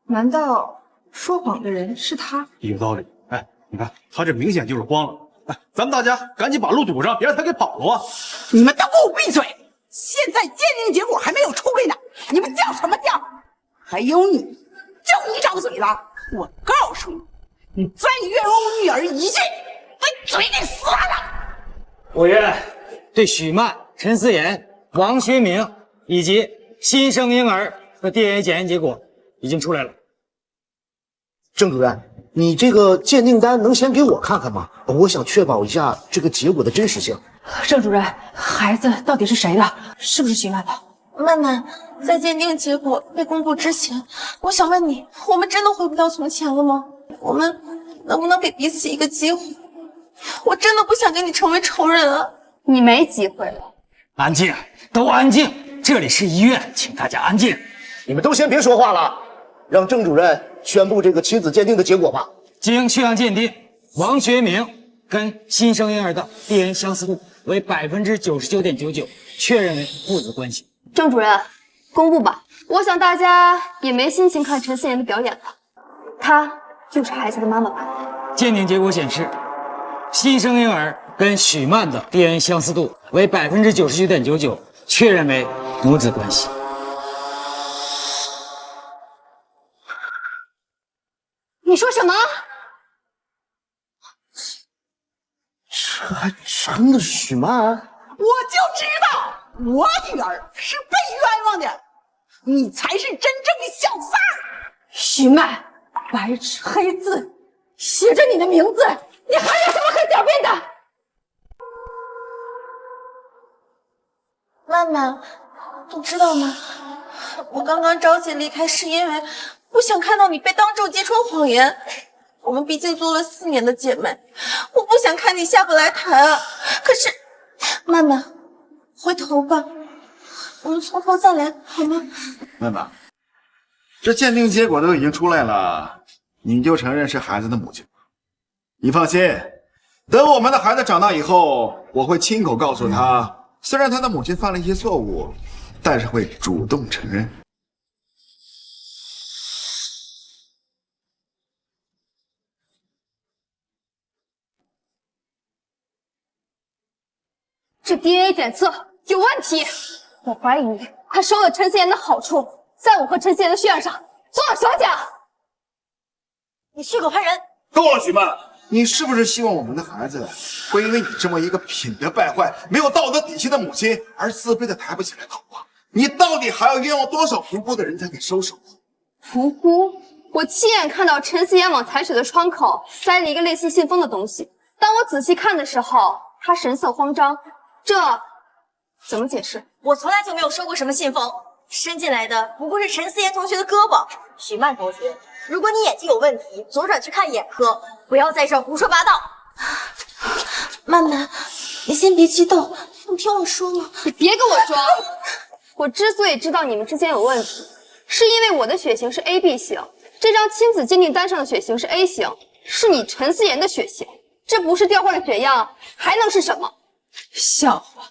难道说谎的人是他？有道理。哎，你看他这明显就是慌了。哎，咱们大家赶紧把路堵上，别让他给跑了啊！你们都给我闭嘴！现在鉴定结果还没有出来呢，你们叫什么叫？还有你，就你张嘴了！我告诉你，你再冤枉我女儿一句，把嘴给撕烂了！我院对许曼、陈思妍、王学明以及新生婴儿的 DNA 检验结果已经出来了。郑主任，你这个鉴定单能先给我看看吗？我想确保一下这个结果的真实性。郑主任，孩子到底是谁的？是不是许曼的？妈妈，在鉴定结果被公布之前，我想问你，我们真的回不到从前了吗？我们能不能给彼此一个机会？我真的不想跟你成为仇人啊！你没机会了。安静，都安静，这里是医院，请大家安静。你们都先别说话了，让郑主任宣布这个亲子鉴定的结果吧。经血样鉴定，王学明跟新生婴儿的 DNA 相似度为99.99%，确认为父子关系。郑主任，公布吧。我想大家也没心情看陈思妍的表演了，她就是孩子的妈妈吧？鉴定结果显示，新生婴儿跟许曼的 DNA 相似度为99.99%，确认为母子关系。你说什么？这还真的是许曼？我就知道我女儿是被冤枉的，你才是真正的小三儿。许曼，白纸黑字写着你的名字，你还有什么可狡辩的？妈妈，你知道吗？我刚刚着急离开是因为不想看到你被当众揭穿谎言。我们毕竟做了4年的姐妹，我不想看你下不来台啊。可是，妈妈，回头吧，我们从头再来，好吗？妹妹，这鉴定结果都已经出来了，你就承认是孩子的母亲吧。你放心，等我们的孩子长大以后，我会亲口告诉他，虽然他的母亲犯了一些错误，但是会主动承认。这 DNA 检测有问题，我怀疑他收了陈思妍的好处，在我和陈思妍的血案上做了手脚。你血口喷人，够了，许曼，你是不是希望我们的孩子会因为你这么一个品德败坏、没有道德底线的母亲而自卑的抬不起来头啊？你到底还要冤枉多少无辜的人才肯收手？无辜？我亲眼看到陈思妍往采水的窗口塞了一个类似信封的东西。当我仔细看的时候，他神色慌张，这怎么解释？我从来就没有收过什么信封，伸进来的不过是陈思妍同学的胳膊。许曼同学，如果你眼睛有问题，左转去看眼科，不要在这儿胡说八道。曼曼，你先别激动，你听我说嘛。你别给我装！我之所以知道你们之间有问题，是因为我的血型是 AB 型，这张亲子鉴定单上的血型是 A 型，是你陈思妍的血型，这不是调换的血样，还能是什么？笑话！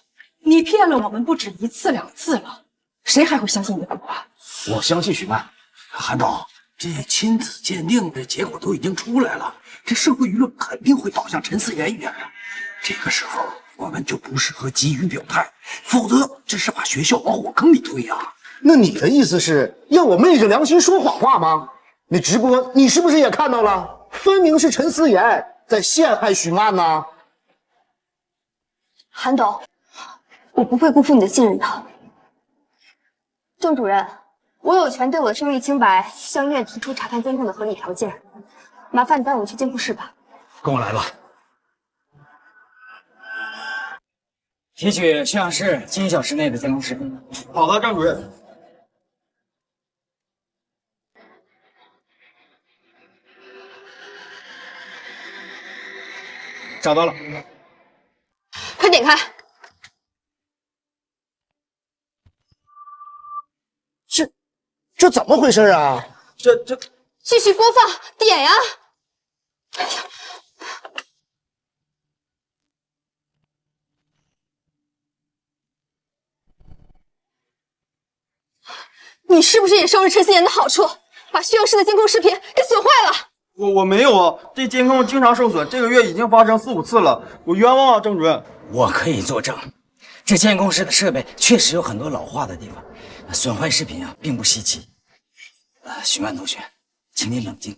你骗了我们不止1次2次了，谁还会相信你的鬼话？我相信许曼。韩总，这亲子鉴定的结果都已经出来了，这社会舆论肯定会倒向陈思妍一边的。这个时候我们就不适合急于表态，否则这是把学校往火坑里推呀。那你的意思是要我昧着良心说谎话吗？那直播你是不是也看到了？分明是陈思妍在陷害许曼呢。韩董，我不会辜负你的信任的。郑主任，我有权对我的声誉清白向医院提出查看监控的合理条件，麻烦你带我去监控室吧。跟我来吧。提取摄像室7小时内的监控视频。好的，郑主任。找到了，快点开！这怎么回事啊？这继续播放，点呀！哎呀，你是不是也收了陈思妍的好处，把摄像室的监控视频给损坏了？我没有啊，这监控经常受损，这个月已经发生4、5次了，我冤枉啊，郑主任。我可以作证，这监控室的设备确实有很多老化的地方，损坏视频并不稀奇。许曼同学，请你冷静。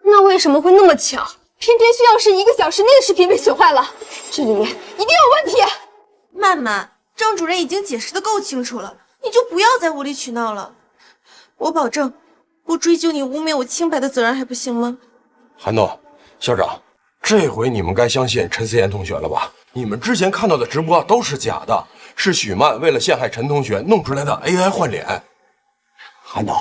那为什么会那么巧？偏偏需要是1个小时内的视频被损坏了，这里面一定有问题。曼曼，郑主任已经解释的够清楚了，你就不要再无理取闹了。我保证，不追究你污蔑我清白的责任还不行吗？韩总，校长，这回你们该相信陈思妍同学了吧？你们之前看到的直播都是假的，是许曼为了陷害陈同学弄出来的 AI 换脸。韩总，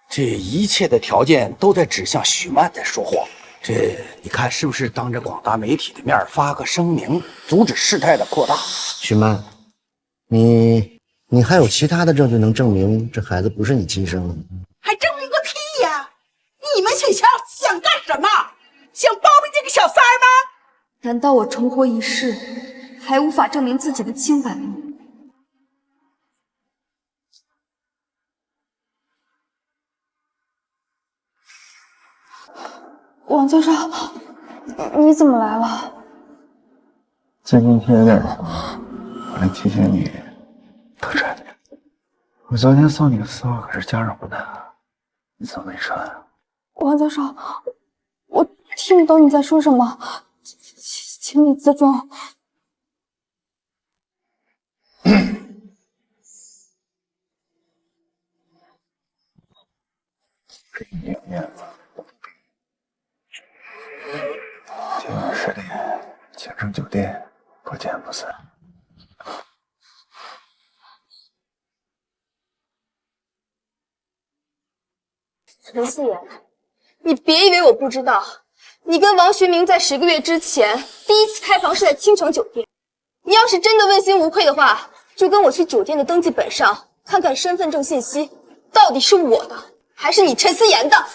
这一切的条件都在指向许曼在说谎，这你看是不是当着广大媒体的面发个声明，阻止事态的扩大？许曼，你还有其他的证据能证明这孩子不是你亲生的？还证明个屁呀！你们学校想干什么？想包庇这个小三儿吗？难道我重活一世，还无法证明自己的清白吗？王教授，你怎么来了？最近天有点冷，我来提醒你多穿点。我昨天送你的丝袜可是加热不的，你怎么没穿啊？王教授，我听不懂你在说什么，请你自重。给你点面子。今晚10点，京城酒店，不见不散。陈思妍，你别以为我不知道，你跟王学明在10个月之前第一次开房是在青城酒店。你要是真的问心无愧的话，就跟我去酒店的登记本上看看身份证信息，到底是我的还是你陈思妍的？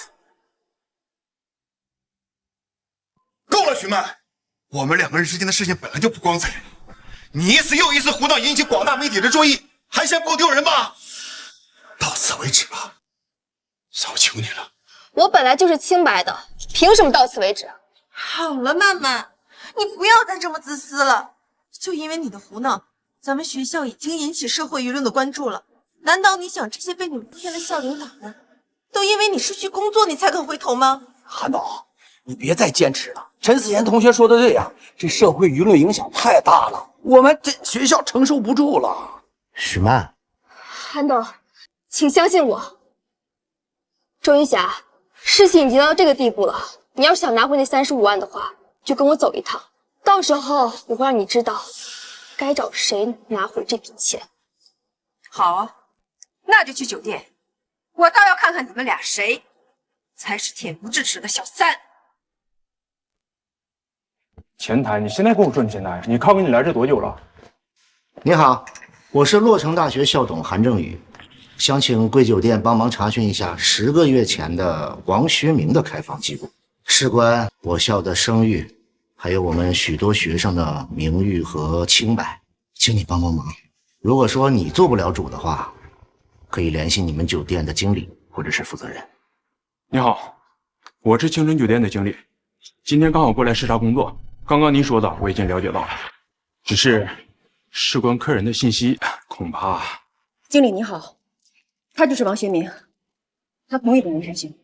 够了，许曼，我们2个人之间的事情本来就不光彩，你一次又一次胡闹，引起广大媒体的注意，还嫌不够丢人吗？到此为止吧，小求你了。我本来就是清白的，凭什么到此为止？好了，曼曼，你不要再这么自私了。就因为你的胡闹，咱们学校已经引起社会舆论的关注了。难道你想这些被你诬陷的校领导们，都因为你失去工作，你才肯回头吗？韩总，你别再坚持了。陈思妍同学说的对呀，这社会舆论影响太大了，我们这学校承受不住了。许曼，韩董，请相信我。周云霞，事情已经到这个地步了，你要是想拿回那35万的话，就跟我走一趟，到时候我会让你知道该找谁拿回这笔钱。好啊，那就去酒店，我倒要看看你们俩谁才是恬不知耻的小三。前台，你现在跟我说你前台，你靠跟你来这多久了？你好，我是洛城大学校董韩正宇，想请贵酒店帮忙查询一下10个月前的王学明的开房记录，事关我校的声誉，还有我们许多学生的名誉和清白，请你帮帮忙。如果说你做不了主的话，可以联系你们酒店的经理或者是负责人。你好，我是青春酒店的经理，今天刚好过来视察工作。刚刚您说的我已经了解到了，只是事关客人的信息，恐怕……经理你好，他就是王学明，他同意本人申请。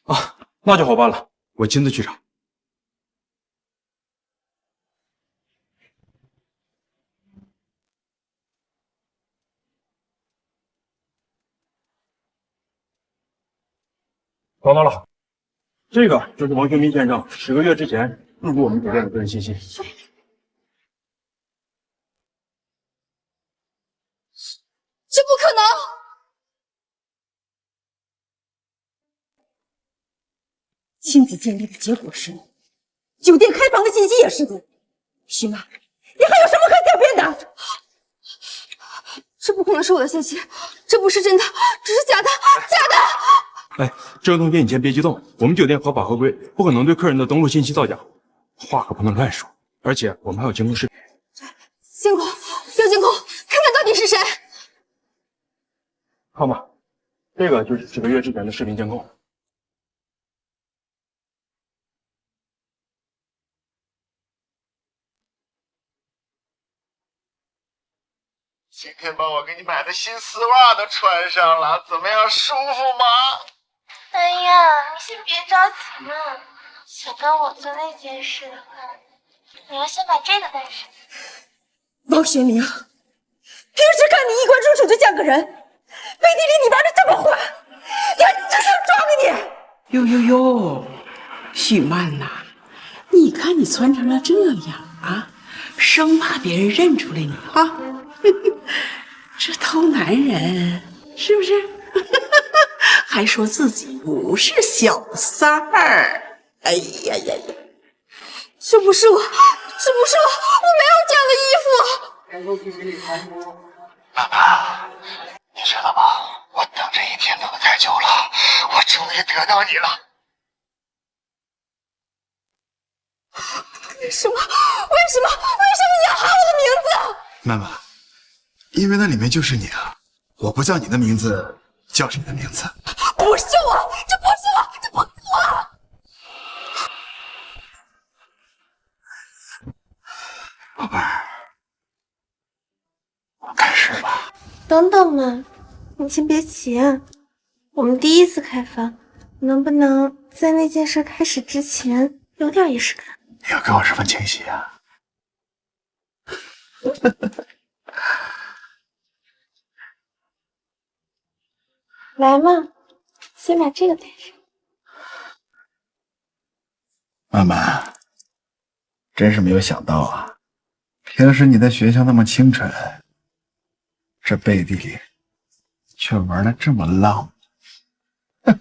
啊，那就好办了，我亲自去查。找到了，这个就是王学明先生10个月之前入住我们酒店的个人信息。这不可能！亲子鉴定的结果是，酒店开房的信息也是你。徐妈，你还有什么可狡辩的？这不可能是我的信息，这不是真的，这是假的，假的！哎，这位同学，你先别激动，我们酒店合法合规，不可能对客人的登录信息造假，话可不能乱说。而且我们还有监控视频。监控，有监控，看看到底是谁。看吧，这个就是10个月之前的视频监控。今天把我给你买的新丝袜都穿上了，怎么样，舒服吗？哎呀，你先别着急嘛。想跟我做那件事的话，你要先把这个带上。王学明，平时看你衣冠楚楚就像个人，背地里你玩的这么坏，你还真想抓个你！哟哟哟，许曼呐，你看你穿成了这样啊，生怕别人认出来你啊。这偷男人是不是？还说自己不是小三儿。哎呀呀呀！这不是我，这不是我，我没有这样的衣服。爸爸，你知道吗？我等这一天等得太久了，我终于得到你了。为什么？为什么你要喊我的名字？妈妈，因为那里面就是你啊！我不叫你的名字，叫谁的名字？不是我，这不是我，这不是我！宝贝儿，我开始吧。等等嘛，你先别急啊。我们第一次开房，能不能在那件事开始之前有点仪式感？你要跟我十分清晰啊！来嘛，先把这个带上。妈妈，真是没有想到啊！平时你在学校那么清纯，这背地里却玩的这么浪。来，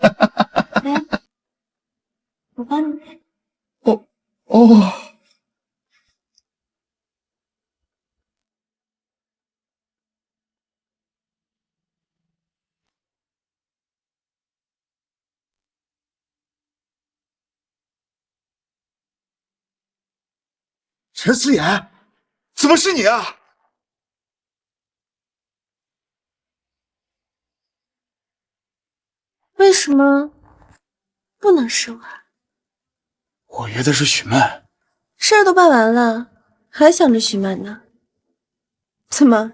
我帮你戴。哦。陈思妍，怎么是你啊？为什么不能是我？我约的是许曼，事儿都办完了，还想着许曼呢？怎么，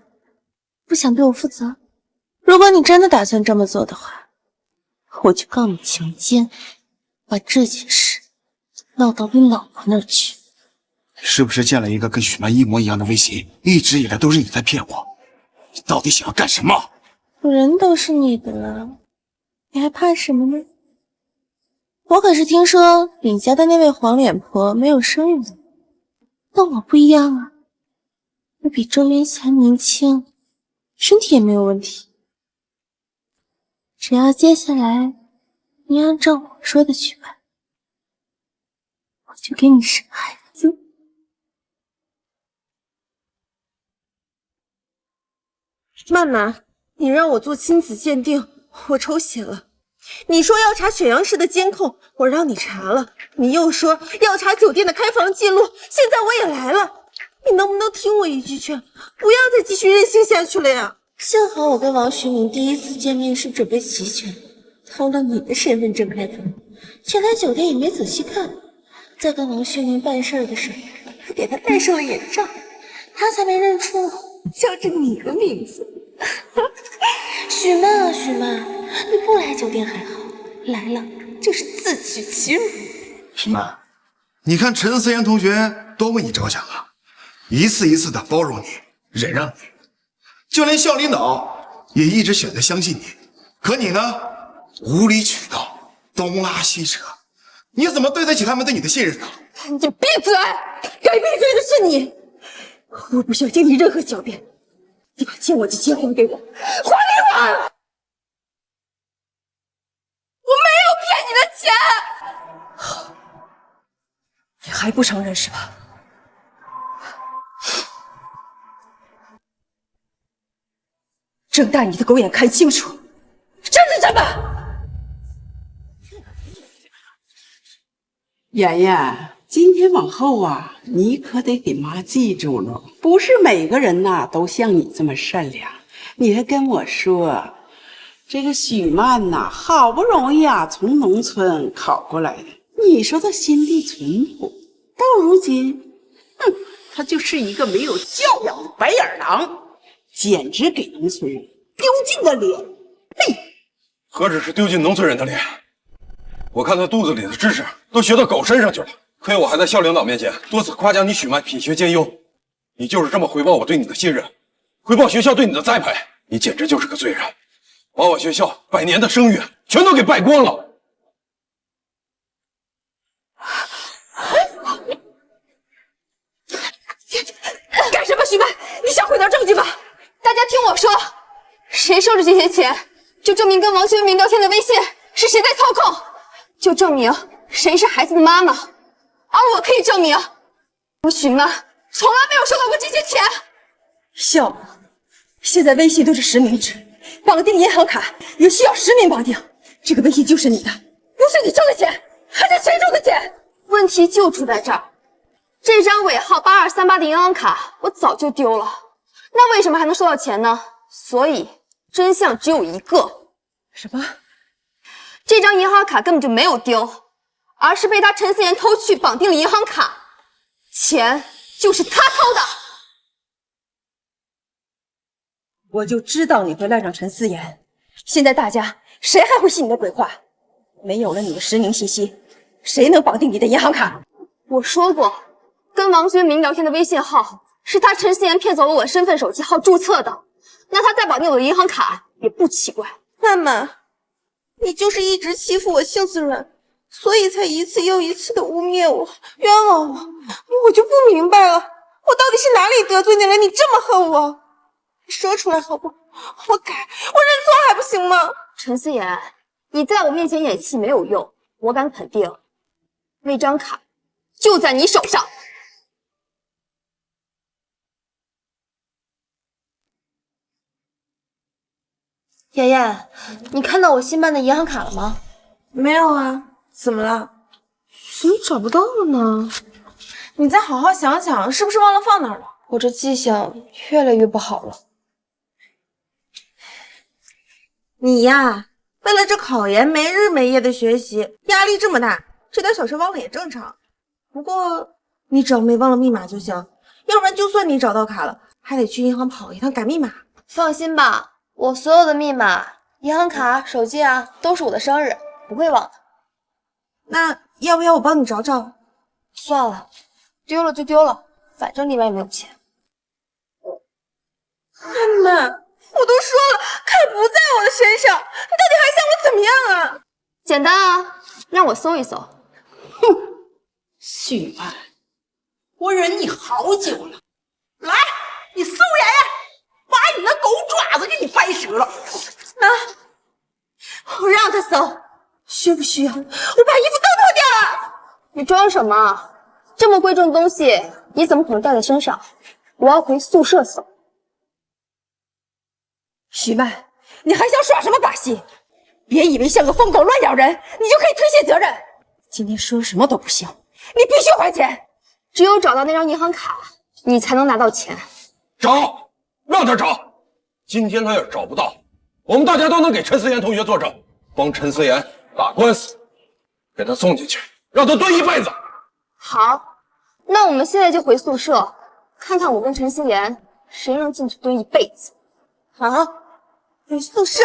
不想对我负责？如果你真的打算这么做的话，我就告你强奸，把这件事闹到你老婆那儿去。你是不是建了一个跟许曼一模一样的微信？一直以来都是你在骗我，你到底想要干什么？人都是你的了，你还怕什么呢？我可是听说你家的那位黄脸婆没有生育，但我不一样啊，我比周云霞年轻，身体也没有问题。只要接下来你按照我说的去办，我就给你生孩子。妈妈，你让我做亲子鉴定，我抽血了。你说要查雪阳市的监控，我让你查了。你又说要查酒店的开房记录，现在我也来了。你能不能听我一句劝，不要再继续任性下去了呀？幸好我跟王学明第一次见面是准备齐全，偷了你的身份证开房，前台酒店也没仔细看，在跟王学明办事的时候还给他戴上了眼罩，他才没认出我叫着你的名字。许曼啊许曼，你不来酒店还好，来了就是自取其辱。许曼，你看陈思妍同学多为你着想啊，一次一次的包容你，忍让你，就连校领导也一直选择相信你。可你呢，无理取闹，东拉西扯，你怎么对得起他们对你的信任呢？你闭嘴！该闭嘴的是你，我不需要经历任何狡辩。你把欠我的钱还给我，还给我！我没有骗你的钱。你还不承认是吧？睁大你的狗眼看清楚，这是什么？妍妍，今天往后啊，你可得给妈记住了，不是每个人呐都像你这么善良。你还跟我说，这个许曼呐，好不容易啊从农村考过来的，你说他心地淳朴，到如今，他就是一个没有教养的白眼狼，简直给农村人丢尽了脸。何止是丢尽农村人的脸，我看他肚子里的知识都学到狗身上去了。亏我还在校领导面前多次夸奖你许曼品学兼优，你就是这么回报我对你的信任，回报学校对你的栽培，你简直就是个罪人，把我学校100年的声誉全都给败光了。干什么，许曼？你想毁掉证据吧？大家听我说，谁收着这些钱，就证明跟王学明聊天的微信是谁在操控，就证明谁是孩子的妈妈。而我可以证明，我许曼从来没有收到过这些钱。笑吗？现在微信都是实名制，绑定银行卡也需要实名绑定。这个微信就是你的，不是你收的钱，还是谁收的钱？问题就出在这儿，这张尾号8238的银行卡我早就丢了，那为什么还能收到钱呢？所以真相只有一个。什么？这张银行卡根本就没有丢，而是被他陈思妍偷去绑定了银行卡，钱就是他偷的。我就知道你会赖上陈思妍，现在大家谁还会信你的鬼话？没有了你的实名信息，谁能绑定你的银行卡？我说过，跟王学明聊天的微信号是他陈思妍骗走了我的身份手机号注册的，那他再绑定我的银行卡也不奇怪。妈妈，你就是一直欺负我性子软，所以才一次又一次的污蔑我，冤枉我。我就不明白了，我到底是哪里得罪你了？你这么恨我？你说出来好不好？我改，我认错还不行吗？陈思妍，你在我面前演戏没有用，我敢肯定，那张卡就在你手上。妍妍，你看到我新办的银行卡了吗？没有啊，怎么了？怎么找不到了呢？你再好好想想，是不是忘了放哪儿了？我这记性越来越不好了。你呀，为了这考研没日没夜的学习，压力这么大，这点小事忘了也正常。不过你只要没忘了密码就行，要不然就算你找到卡了，还得去银行跑一趟改密码。放心吧，我所有的密码、银行卡、手机啊，都是我的生日，不会忘的。那要不要我帮你找找？算了，丢了就丢了，反正里面也没有钱。妈妈，我都说了，凯不在我的身上，你到底还想我怎么样啊？简单啊，让我搜一搜。许曼，我忍你好久了，来，你搜人，把你那狗爪子给你掰折了。我让他搜，需不需要？我把衣服都脱掉了。你装什么？这么贵重的东西，你怎么可能带在身上？我要回宿舍搜。许曼，你还想耍什么把戏？别以为像个疯狗乱咬人，你就可以推卸责任。今天说什么都不行，你必须还钱。只有找到那张银行卡，你才能拿到钱。找，让他找。今天他要是找不到，我们大家都能给陈思妍同学作证，帮陈思妍打官司，给他送进去，让他蹲一辈子。好，那我们现在就回宿舍，看看我跟陈思妍谁能进去蹲一辈子。好，回宿舍。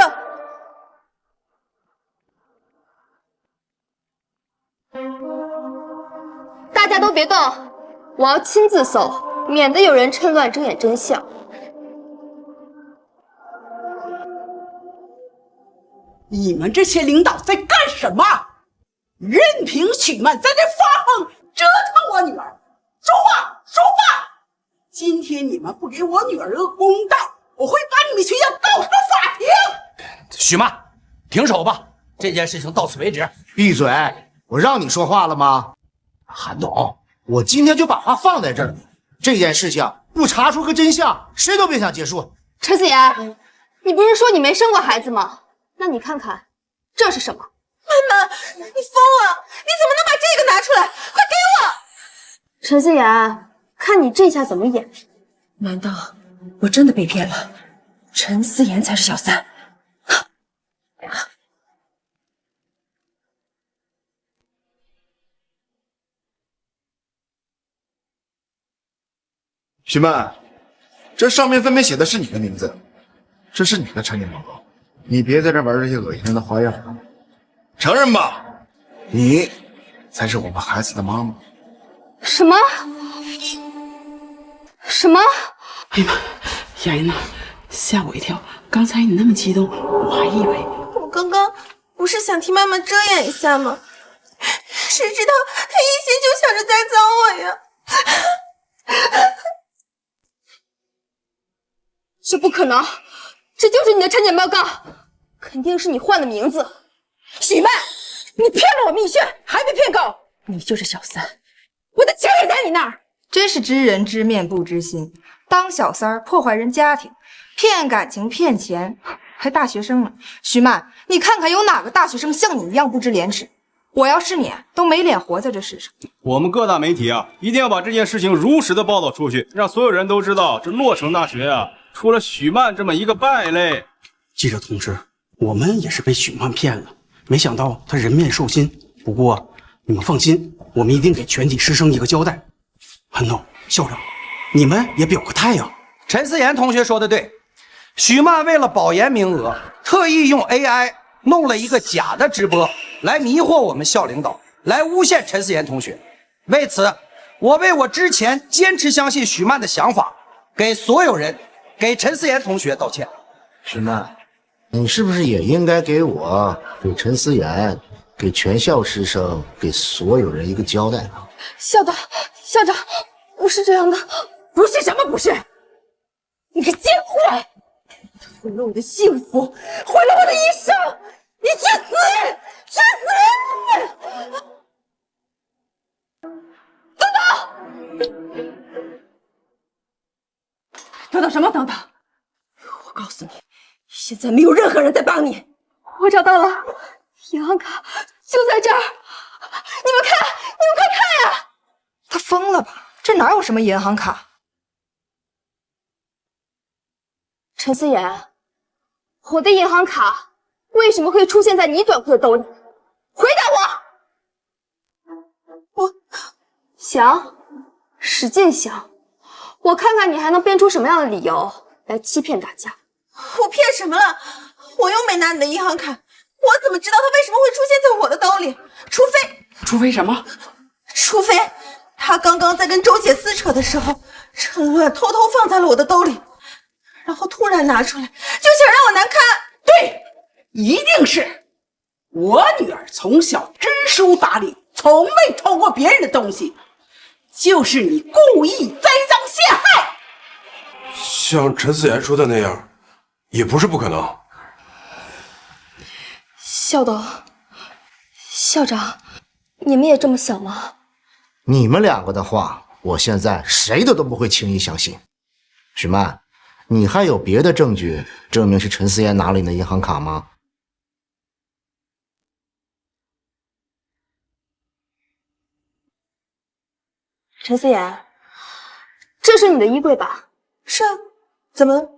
大家都别动，我要亲自搜，免得有人趁乱睁眼真相。你们这些领导在干什么？任凭许曼在这发疯折腾我女儿，说话说话！今天你们不给我女儿个公道，我会把你们学校告上法庭。许曼，停手吧，这件事情到此为止。闭嘴！我让你说话了吗？韩总，我今天就把话放在这儿，这件事情不查出个真相，谁都别想结束。陈思妍，你不是说你没生过孩子吗？那你看看，这是什么？妈妈，你疯了！你怎么能把这个拿出来？快给我！陈思妍，看你这下怎么演？难道我真的被骗了？陈思妍才是小三。许曼，这上面分明写的是你的名字，这是你的产检报告，你别在这玩这些恶心人的花样，承认吧，你才是我们孩子的妈妈。什么？什么？哎呀妈，妍呐，吓我一跳！刚才你那么激动，我还以为……我刚刚不是想替妈妈遮掩一下吗？谁知道她一心就想着栽赃我呀！这不可能，这就是你的产检报告，肯定是你换了名字。许曼，你骗了我蜜炫，还没骗够，你就是小三，我的钱也在你那儿。真是知人知面不知心，当小三儿破坏人家庭，骗感情骗钱，还大学生呢。许曼，你看看有哪个大学生像你一样不知廉耻？我要是你，都没脸活在这世上。我们各大媒体啊，一定要把这件事情如实的报道出去，让所有人都知道，这洛城大学啊，出了许曼这么一个败类。记者同志，我们也是被许曼骗了，没想到他人面兽心。不过你们放心，我们一定给全体师生一个交代。韩总、校长，你们也表个态呀！陈思妍同学说的对，许曼为了保研名额，特意用 AI 弄了一个假的直播，来迷惑我们校领导，来诬陷陈思妍同学。为此，我为我之前坚持相信许曼的想法，给所有人、给陈思妍同学道歉。许曼，你是不是也应该给我、给陈思妍、给全校师生、给所有人一个交代呢？校长，校长，不是这样的。不是什么不是？你个贱货，毁了我的幸福，毁了我的一生！你去死！去死！等等！等等什么等等？我告诉你，现在没有任何人在帮你。我找到了，银行卡就在这儿。你们看，你们快看呀！他疯了吧？这哪有什么银行卡？陈思妍，我的银行卡为什么会出现在你短裤的兜里？回答我！我想，使劲想，我看看你还能编出什么样的理由来欺骗大家。我骗什么了？我又没拿你的银行卡，我怎么知道它为什么会出现在我的兜里？除非什么？除非他刚刚在跟周姐撕扯的时候，趁乱偷偷放在了我的兜里，然后突然拿出来，就想让我难看。对，一定是我女儿从小知书达理，从没偷过别人的东西，就是你故意栽赃陷害。像陈思妍说的那样，也不是不可能。校董、校长，你们也这么想吗？你们两个的话，我现在谁的都不会轻易相信。许曼，你还有别的证据证明是陈思妍拿了你的银行卡吗？陈思妍，这是你的衣柜吧？是啊，怎么了？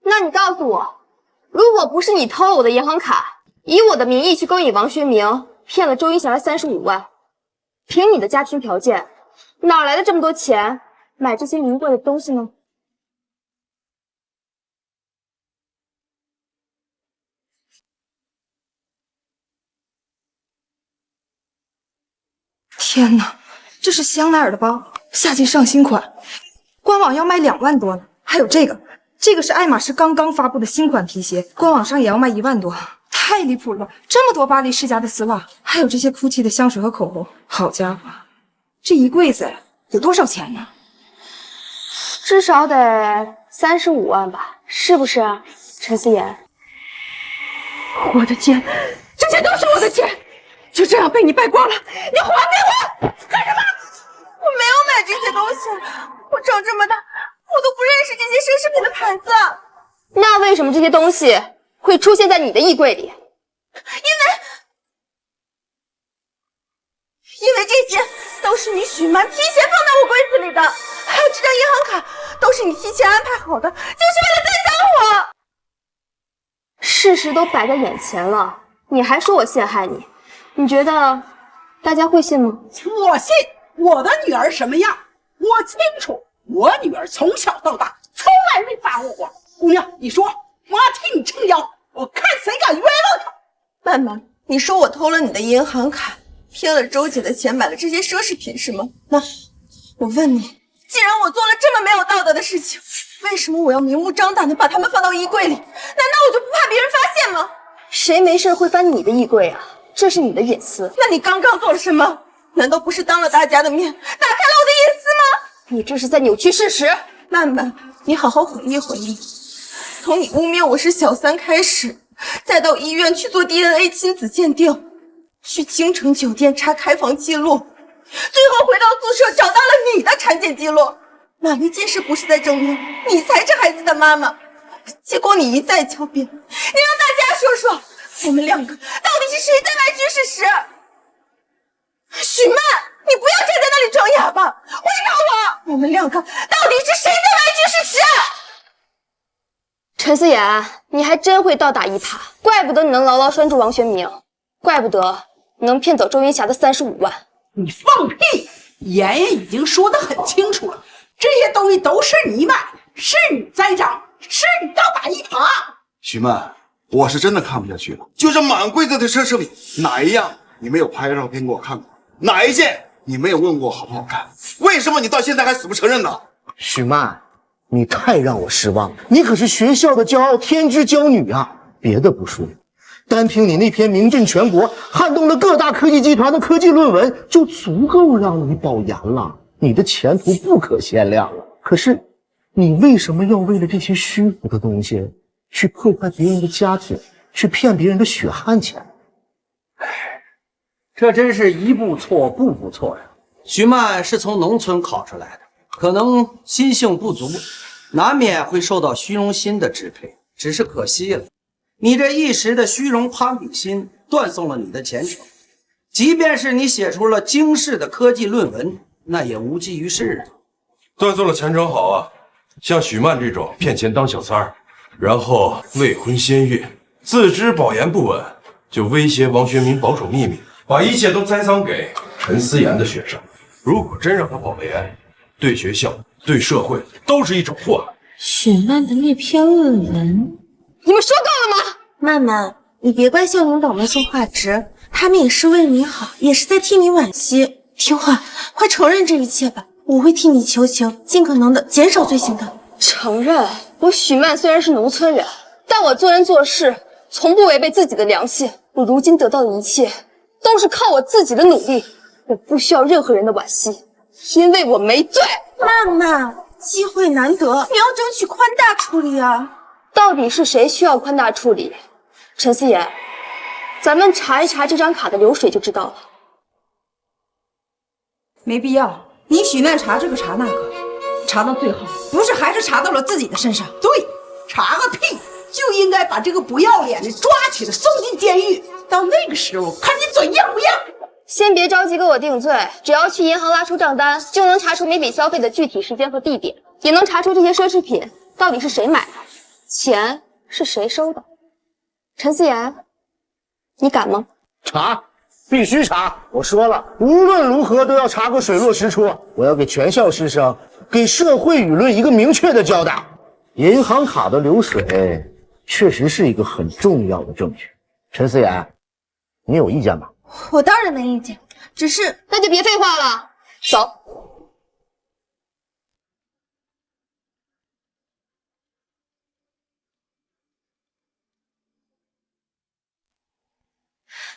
那你告诉我，如果不是你偷了我的银行卡，以我的名义去勾引王学明，骗了周云霞的35万，凭你的家庭条件，哪来的这么多钱买这些名贵的东西呢？天哪，这是香奈儿的包，夏季上新款，官网要卖2万多呢。还有这个是爱马仕刚刚发布的新款皮鞋，官网上也要卖1万多，太离谱了吧！这么多巴黎世家的丝袜，还有这些GUCCI的香水和口红，好家伙，这一柜子有多少钱呢？至少得35万吧，是不是啊，陈思妍？我的钱，这些都是我的钱，就这样被你败光了，你还给我！干什么？我没有买这些东西，我长这么大，我都不认识这些奢侈品的牌子。那为什么这些东西会出现在你的衣柜里？因为这些都是你许曼提前放到我柜子里的，还有这张银行卡都是你提前安排好的，就是为了栽赃我。事实都摆在眼前了，你还说我陷害你？你觉得大家会信吗？我信，我的女儿什么样，我清楚。我女儿从小到大从来没发过过。姑娘，你说，妈替你撑腰，我看谁敢冤枉她。曼曼，你说我偷了你的银行卡，骗了周姐的钱，买了这些奢侈品是吗？那好，我问你，既然我做了这么没有道德的事情，为什么我要明目张胆的把它们放到衣柜里？难道我就不怕别人发现吗？谁没事会翻你的衣柜啊？这是你的隐私。那你刚刚做了什么？难道不是当了大家的面，打开了我的隐私吗？你这是在扭曲事实。曼曼，你好好回忆回忆，从你污蔑我是小三开始，再到医院去做 DNA 亲子鉴定，去京城酒店查开房记录，最后回到宿舍找到了你的产检记录，哪一件事不是在证明你才是孩子的妈妈？结果你一再狡辩，你让大家说说，我们两个到底是谁在歪曲事实？许曼，你不要站在那里装哑巴，回答我，我们两个到底是谁在歪曲事实？陈思妍，你还真会倒打一耙，怪不得你能牢牢拴住王学明，怪不得你能骗走周云霞的35万。你放屁！妍妍已经说得很清楚了，这些东西都是你买的，是你栽赃，是你倒打一耙。许曼，我是真的看不下去了，就这满柜子的奢侈品，哪一样你没有拍照片给我看过？哪一件你没有问过我好不好看？为什么你到现在还死不承认呢？许曼，你太让我失望了，你可是学校的骄傲，天之骄女啊！别的不说，单凭你那篇名震全国、撼动了各大科技集团的科技论文，就足够让你保研了，你的前途不可限量了。可是，你为什么要为了这些虚浮的东西，去破坏别人的家庭，去骗别人的血汗钱？这真是一步错，步步错呀！徐曼是从农村考出来的，可能心性不足，难免会受到虚荣心的支配。只是可惜了，你这一时的虚荣攀比心，断送了你的前程。即便是你写出了惊世的科技论文，那也无济于事啊。断送了前程好啊，像许曼这种骗钱当小三儿，然后未婚先孕，自知保研不稳，就威胁王学明保守秘密，把一切都栽赃给陈思妍的学生。如果真让他保研，对学校、对社会都是一种祸害。许曼的那篇论文，你们说够了吗？曼曼，你别怪校领导们说话直，他们也是为你好，也是在替你惋惜。听话，快承认这一切吧，我会替你求情，尽可能的减少罪行的。承认，我许曼虽然是农村人，但我做人做事从不违背自己的良心。我如今得到的一切，都是靠我自己的努力，我不需要任何人的惋惜，因为我没罪。曼曼，机会难得，你要争取宽大处理啊。到底是谁需要宽大处理？陈思妍，咱们查一查这张卡的流水就知道了。没必要，你许曼查这个查那个，查到最后不是还是查到了自己的身上？对，查个屁！就应该把这个不要脸的抓起来送进监狱。到那个时候，看你嘴硬不硬。先别着急给我定罪，只要去银行拉出账单，就能查出每笔消费的具体时间和地点，也能查出这些奢侈品到底是谁买的，钱是谁收的。陈思妍，你敢吗？查，必须查！我说了，无论如何都要查个水落石出。我要给全校师生、给社会舆论一个明确的交代。银行卡的流水确实是一个很重要的证据。陈思妍，你有意见吗？我当然没意见，只是那就别废话了，走。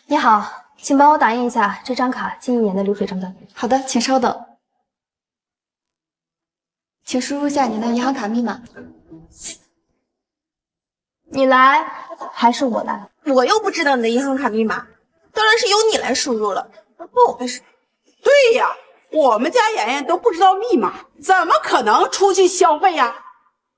你好，请帮我打印一下这张卡近1年的流水账单。好的，请稍等，请输入下您的银行卡密码。你来还是我来？我又不知道你的银行卡密码，当然是由你来输入了，不我为什么？对呀，我们家妍妍都不知道密码，怎么可能出去消费呀？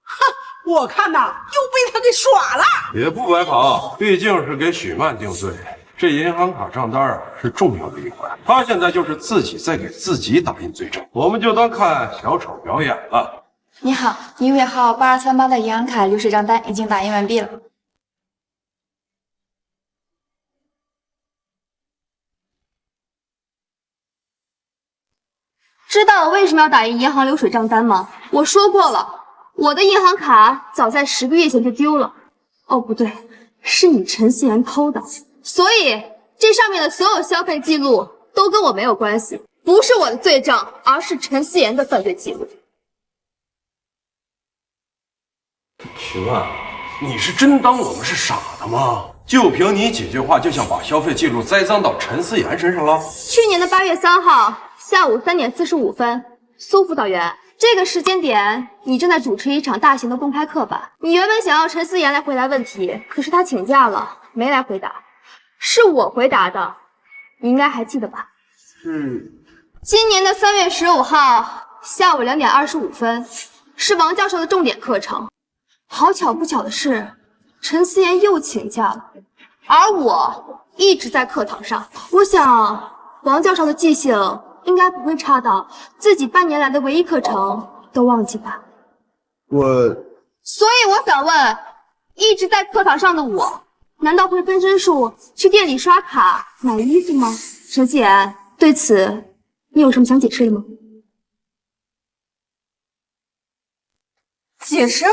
哼，我看呐，又被他给耍了。也不白跑，毕竟是给许曼定罪。这银行卡账单啊是重要的一环，他现在就是自己在给自己打印罪证，我们就当看小丑表演了。你好，您尾号8238的银行卡流水账单已经打印完毕了。知道我为什么要打印银行流水账单吗？我说过了，我的银行卡早在10个月前就丢了。哦，不对，是你陈思妍偷的。所以这上面的所有消费记录都跟我没有关系，不是我的罪证，而是陈思妍的犯罪记录。许曼，你是真当我们是傻的吗？就凭你几句话，就想把消费记录栽赃到陈思妍身上了？去年的8月3号下午3点45分，苏辅导员，这个时间点你正在主持一场大型的公开课吧？你原本想要陈思妍来回答问题，可是她请假了，没来回答。是我回答的，你应该还记得吧？今年的3月15号下午2点25分，是王教授的重点课程。好巧不巧的是，陈思妍又请假了，而我一直在课堂上。我想，王教授的记性应该不会差到自己半年来的唯一课程都忘记吧？所以我想问，一直在课堂上的我，难道会分身术去店里刷卡买衣服吗？陈思妍，对此你有什么想解释的吗？解释？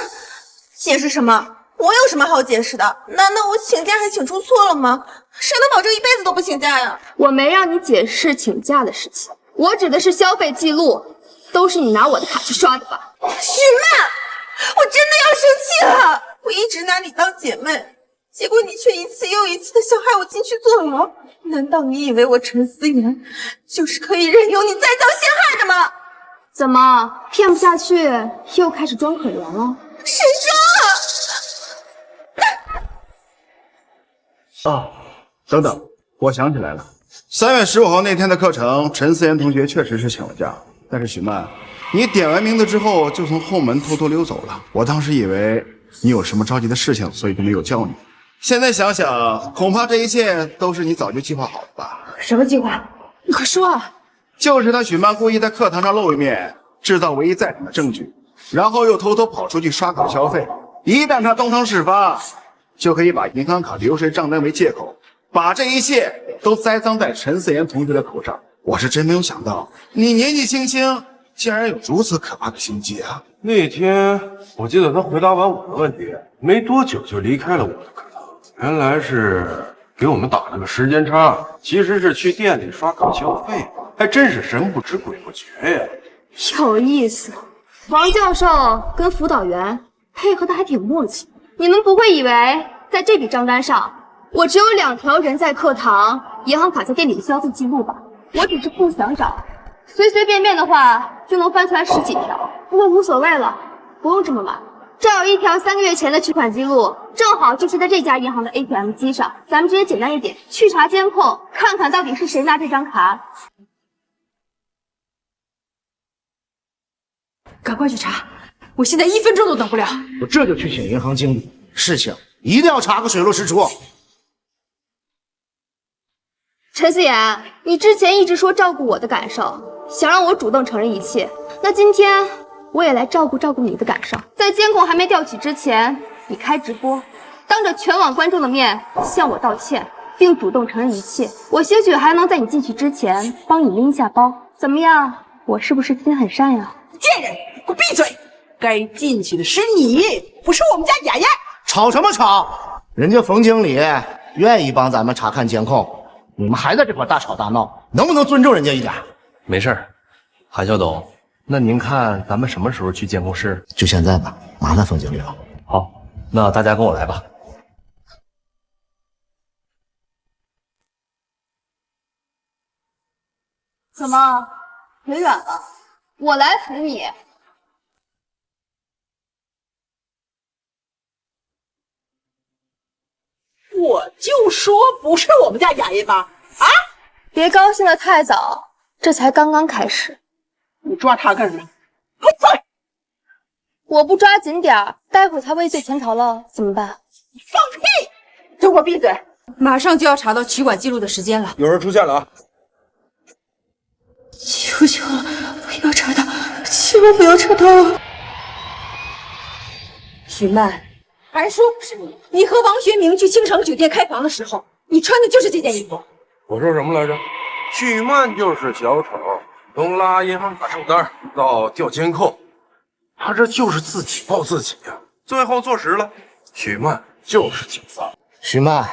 解释什么？我有什么好解释的？难道我请假还请出错了吗？谁能保证一辈子都不请假呀？我没让你解释请假的事情，我指的是消费记录，都是你拿我的卡去刷的吧？许曼，我真的要生气了！我一直拿你当姐妹，结果你却一次又一次的想害我进去坐牢。难道你以为我陈思妍就是可以任由你栽赃陷害的吗？怎么骗不下去，又开始装可怜了？谁装啊，等等，我想起来了，3月15号那天的课程，陈思妍同学确实是请了假，但是许曼，你点完名字之后就从后门偷偷溜走了。我当时以为你有什么着急的事情，所以就没有叫你。现在想想，恐怕这一切都是你早就计划好的吧？什么计划？你快说啊！就是他许曼故意在课堂上露一面，制造唯一在场的证据，然后又偷偷跑出去刷卡消费。一旦他东窗事发，就可以把银行卡流水账单为借口，把这一切都栽赃在陈思妍同学的口上。我是真没有想到，你年纪轻轻竟然有如此可怕的心机啊！那天我记得他回答完我的问题，没多久就离开了我的课堂。原来是给我们打了个时间差，其实是去店里刷卡消费，还真是神不知鬼不觉呀。有意思，王教授跟辅导员配合的还挺默契。你们不会以为在这笔账单上，我只有2条人在课堂、银行卡在店里的消费记录吧？我只是不想找，随随便便的话就能翻出来10几条。不过无所谓了，不用这么忙。这有1条3个月前的取款记录，正好就是在这家银行的 ATM 机上。咱们直接简单一点，去查监控，看看到底是谁拿这张卡。赶快去查，我现在1分钟都等不了。我这就去请银行经理，事情一定要查个水落石出。陈思妍，你之前一直说照顾我的感受，想让我主动承认一切，那今天我也来照顾你的感受。在监控还没调取之前，你开直播，当着全网观众的面向我道歉，并主动承认一切。我兴许还能在你进去之前帮你拎下包，怎么样？我是不是心很善呀？贱人，给我闭嘴！该进去的是你，不是我们家妍妍。吵什么吵？人家冯经理愿意帮咱们查看监控，你们还在这块大吵大闹，能不能尊重人家一点？没事儿，韩校董，那您看咱们什么时候去监控室？就现在吧，麻烦冯经理了。好，那大家跟我来吧。怎么腿软了？我来扶你。我就说不是我们家妍妍吧？啊！别高兴得太早，这才刚刚开始。你抓他干什么？给我走！我不抓紧点儿，待会儿他畏罪潜逃了怎么办？你放屁！都给我闭嘴！马上就要查到取款记录的时间了。有人出现了啊！求求了，不要查到，千万不要查到！许曼，还说不是你？你和王学明去青城酒店开房的时候，你穿的就是这件衣服。我说什么来着？许曼就是小丑，从拉银行卡账单到调监控，他这就是自己爆自己呀。最后坐实了，许曼就是警察。许曼，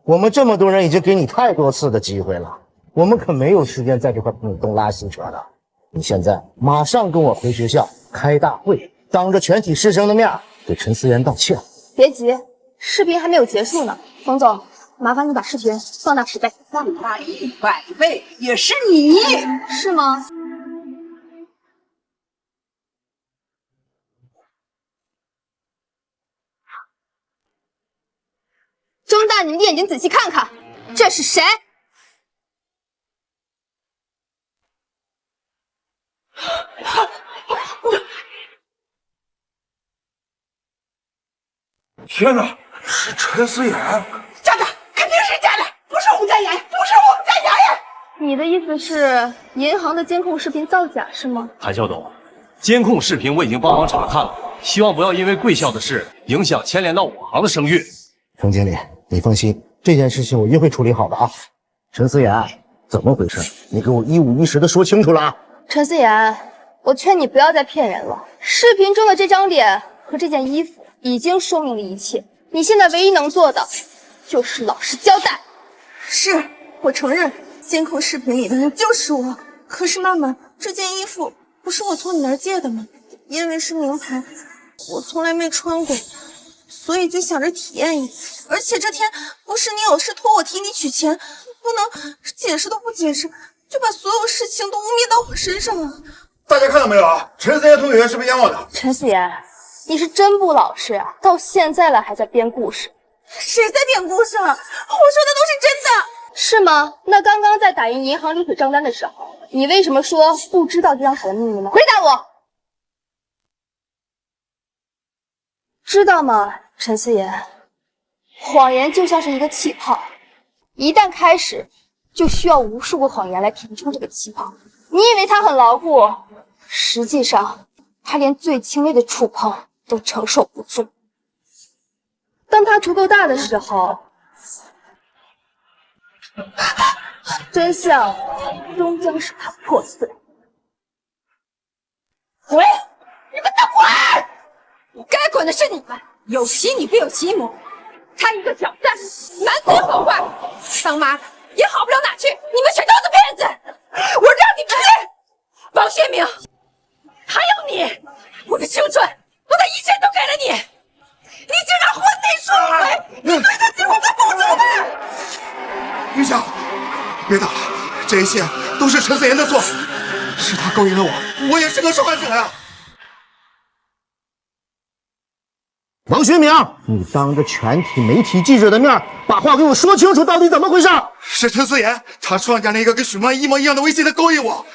我们这么多人已经给你太多次的机会了，我们可没有时间在这块跟你东拉西扯的。你现在马上跟我回学校开大会，当着全体师生的面对陈思妍道歉。别急，视频还没有结束呢。冯总，麻烦你把视频放大10倍。放大100倍也是你，是吗？睁大你们的眼睛，仔细看看，这是谁？天哪，是陈思妍！假的，肯定是假的，不是我们家妍，不是我们家妍妍。你的意思是银行的监控视频造假是吗？韩校董，监控视频我已经帮忙查看了，希望不要因为贵校的事影响牵连到我行的声誉。冯经理，你放心，这件事情我一定会处理好的啊。陈思妍，怎么回事？你给我一五一十的说清楚了啊！陈思妍，我劝你不要再骗人了。视频中的这张脸和这件衣服已经说明了一切，你现在唯一能做的就是老实交代。是，我承认监控视频里的人就是我。可是妈妈，这件衣服不是我从你那儿借的吗？因为是名牌，我从来没穿过，所以就想着体验一次。而且这天不是你有事托我替你取钱，不能解释都不解释，就把所有事情都污蔑到我身上了。大家看到没有啊？陈思妍同学是被冤枉的。陈思妍，你是真不老实啊！到现在了还在编故事。谁在编故事了？我说的都是真的。是吗？那刚刚在打印银行领取账单的时候，你为什么说不知道这张卡的秘密呢？回答我！知道吗，陈思妍？谎言就像是一个气泡，一旦开始，就需要无数个谎言来填充这个气泡。你以为它很牢固，实际上它连最轻微的触碰都承受不住。当它足够大的时候，真相终将使他破碎。滚！你们都滚！该滚的是你们，有其女必有其母。他一个小三，满嘴好话，当妈的也好不了哪去。你们全都是骗子！我让你们王学明，还有你，我的青春，我的一切都给了你，你竟然婚内出轨，你对得起我的父亲吗？云香，别打了，这一切都是陈思妍的错，是他勾引了我，我也是个受害者呀。王学明，你当着全体媒体记者的面，把话给我说清楚，到底怎么回事？是陈思妍，她创建了一个跟许曼一模一样的微信来勾引我，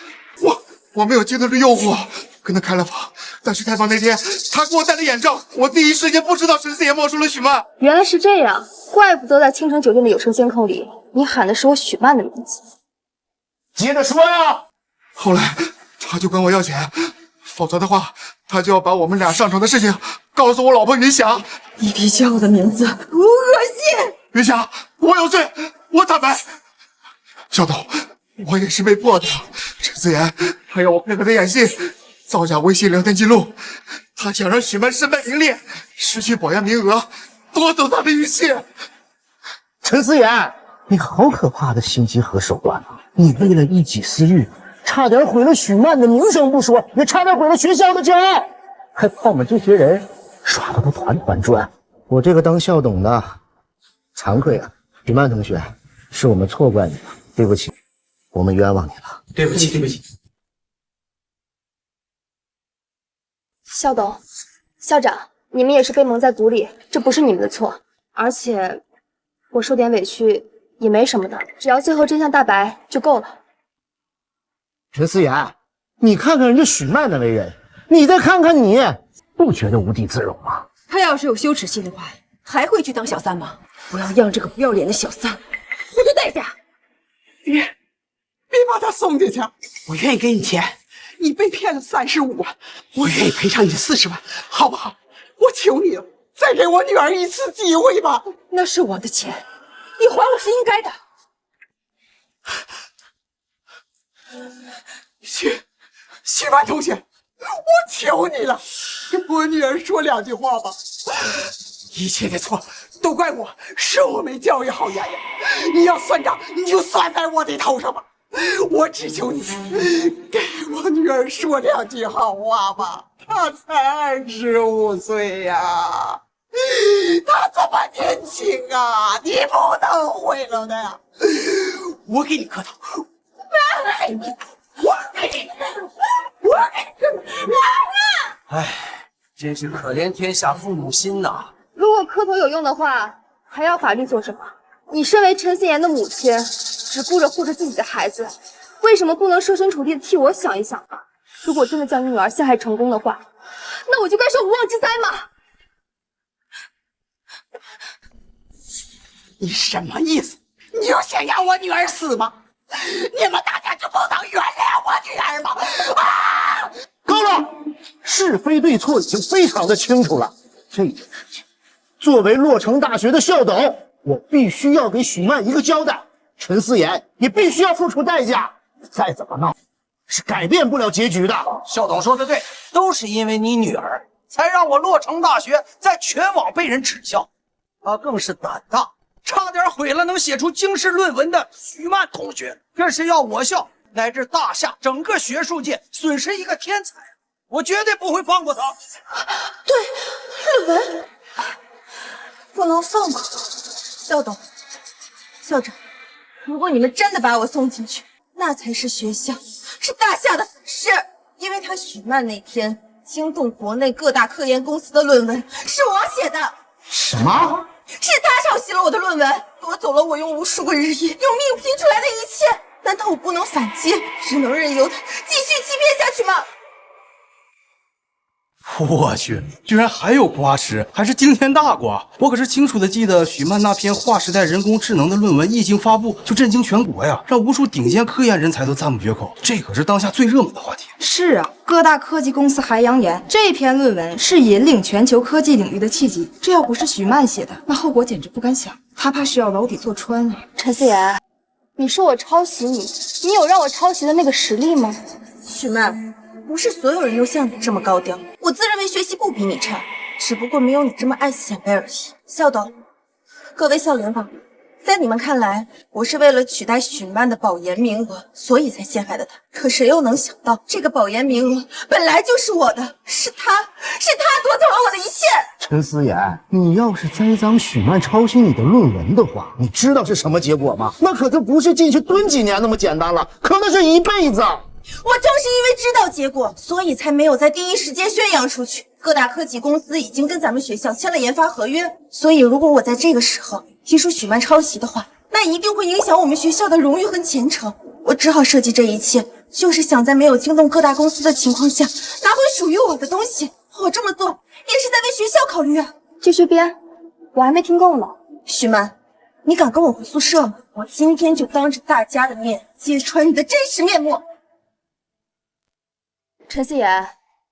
我没有经得住诱惑，跟她开了房。但是开房那天，她给我戴了眼罩，我第一时间不知道陈思妍冒充了许曼。原来是这样，怪不得在青城酒店的有声监控里，你喊的是我许曼的名字。接着说呀。后来他就跟我要钱，否则的话，他就要把我们俩上床的事情告诉我老婆云霞。你别叫我的名字，我恶心！云霞，我有罪，我坦白。小董，我也是被迫的。陈思妍还要我配合他演戏，造假微信聊天记录，他想让许曼身败名裂，失去保研名额，夺走他的一切。陈思妍，你好可怕的心机和手段啊！你为了一己私欲，差点毁了许曼的名声不说，也差点毁了学校的骄傲，还把我们这些人耍得都团团转。我这个当校董的，惭愧啊！许曼同学，是我们错怪你了，对不起，我们冤枉你了，对不起，对不起。校董、校长，你们也是被蒙在鼓里，这不是你们的错。而且我受点委屈也没什么的，只要最后真相大白就够了。陈思妍，你看看人家许曼的为人，你再看看你，不觉得无地自容吗？他要是有羞耻心的话，还会去当小三吗？不要让这个不要脸的小三付出代价。别把他送进去，我愿意给你钱。你被骗了35万，我愿意赔偿你40万，好不好？我求你了，再给我女儿一次机会吧。那是我的钱，你还我是应该的。许曼同学，我求你了，跟我女儿说2句话吧。一切的错都怪我，是我没教育好妍妍。你要算账，你就算在我的头上吧。我只求你给我女儿说2句好话吧。她才25岁呀，她这么年轻啊，你不能毁了她呀。我给你磕头，我给你，哎，真是可怜天下父母心呐！如果磕头有用的话，还要法律做什么？你身为陈思妍的母亲，只顾着护着自己的孩子，为什么不能设身处地的替我想一想呢？如果真的将你女儿陷害成功的话，那我就该受无妄之灾吗？你什么意思？你又想让我女儿死吗？你们大家就不能原谅我女儿吗？啊！够了，是非对错已经非常的清楚了。这件事情，作为洛城大学的校董，我必须要给许曼一个交代，陈思妍也必须要付出代价。再怎么闹，是改变不了结局的。校董说的对，都是因为你女儿，才让我洛城大学在全网被人耻笑。她更是胆大，差点毁了能写出惊世论文的许曼同学。这是要我校乃至大夏整个学术界损失一个天才，我绝对不会放过他。对，论文不能放过。校董、校长，如果你们真的把我送进去，那才是学校，是大夏的损失。因为他许曼那篇惊动国内各大科研公司的论文是我写的。什么？是他抄袭了我的论文，夺走了我用无数个日夜用命拼出来的一切。难道我不能反击，只能任由他继续欺骗下去吗？我去，居然还有瓜吃，还是惊天大瓜！我可是清楚的记得许曼那篇划时代人工智能的论文一经发布就震惊全国呀，让无数顶尖科研人才都赞不绝口。这可是当下最热门的话题。是啊，各大科技公司还扬言这篇论文是引领全球科技领域的契机。这要不是许曼写的，那后果简直不敢想。他怕是要牢底坐穿啊！陈思妍，你说我抄袭你，你有让我抄袭的那个实力吗？许曼，不是所有人都像你这么高调。我自认为学习不比你差，只不过没有你这么爱显摆而已。校董，各位校领导，在你们看来，我是为了取代许曼的保研名额，所以才陷害了她。可谁又能想到，这个保研名额本来就是我的，是他夺走了我的一切。陈思妍，你要是栽赃许曼抄袭你的论文的话，你知道是什么结果吗？那可就不是进去蹲几年那么简单了，可能是一辈子。我正是因为知道结果，所以才没有在第一时间宣扬出去。各大科技公司已经跟咱们学校签了研发合约，所以如果我在这个时候提出许曼抄袭的话，那一定会影响我们学校的荣誉和前程。我只好设计这一切，就是想在没有惊动各大公司的情况下拿回属于我的东西。我这么做也是在为学校考虑啊。继续编，我还没听够呢。许曼，你敢跟我回宿舍吗？我今天就当着大家的面揭穿你的真实面目。陈思妍，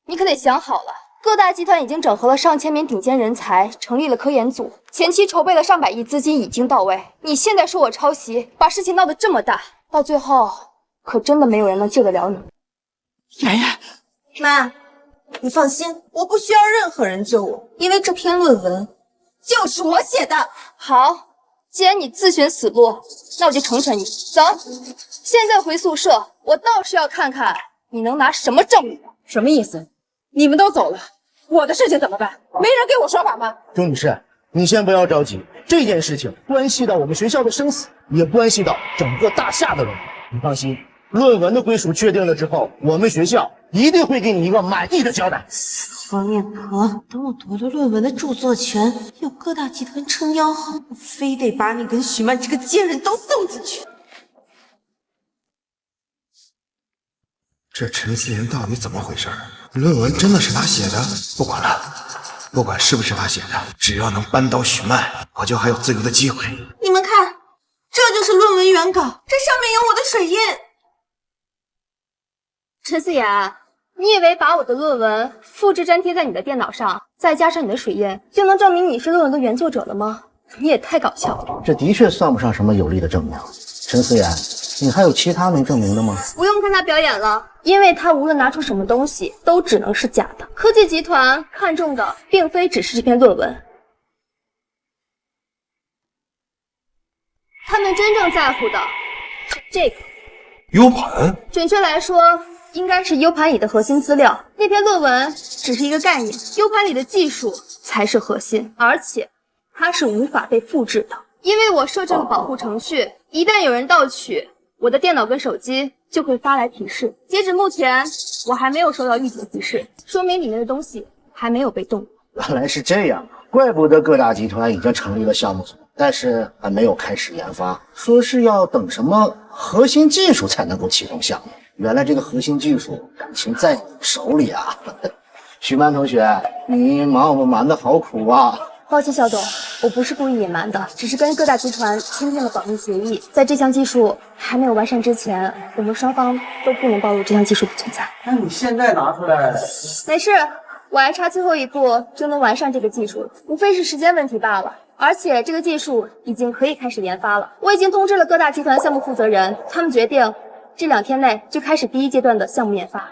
你可得想好了，各大集团已经整合了上千名顶尖人才，成立了科研组，前期筹备了上百亿资金已经到位。你现在说我抄袭，把事情闹得这么大，到最后可真的没有人能救得了你。妍妍，妈，你放心，我不需要任何人救我，因为这篇论文就是我写的。好，既然你自寻死路，那我就成全你。走，现在回宿舍，我倒是要看看你能拿什么证明。什么意思？你们都走了，我的事情怎么办？没人给我说法吗？钟女士，你先不要着急，这件事情关系到我们学校的生死，也关系到整个大厦的荣誉。你放心，论文的归属确定了之后，我们学校一定会给你一个满意的交代。黄面婆，等我夺了论文的著作权，有各大集团撑腰后，我非得把你跟许曼这个贱人都送进去。这陈思妍到底怎么回事？论文真的是他写的？不管了，不管是不是他写的，只要能扳倒许曼，我就还有自由的机会。你们看，这就是论文原稿，这上面有我的水印。陈思妍，你以为把我的论文复制粘贴在你的电脑上，再加上你的水印，就能证明你是论文的原作者了吗？你也太搞笑了。这的确算不上什么有力的证明。陈思妍，你还有其他能证明的吗？不用看他表演了，因为他无论拿出什么东西，都只能是假的。科技集团看中的并非只是这篇论文，他们真正在乎的是这个 U 盘。准确来说，应该是 U 盘里的核心资料。那篇论文只是一个概念 ，U 盘里的技术才是核心，而且它是无法被复制的，因为我设置了保护程序，一旦有人盗取，我的电脑跟手机就会发来提示。截止目前，我还没有收到预警提示，说明里面的东西还没有被动。原来是这样，怪不得各大集团已经成立了项目组，但是还没有开始研发，说是要等什么核心技术才能够启动项目。原来这个核心技术感情在你手里啊！许曼同学，你瞒我们瞒得好苦啊！抱歉，校董，我不是故意隐瞒的，只是跟各大集团签订了保密协议，在这项技术还没有完善之前，我们双方都不能暴露这项技术的存在。那你现在拿出来？没事，我还差最后一步就能完善这个技术了，无非是时间问题罢了。而且这个技术已经可以开始研发了，我已经通知了各大集团项目负责人，他们决定这2天内就开始第1阶段的项目研发。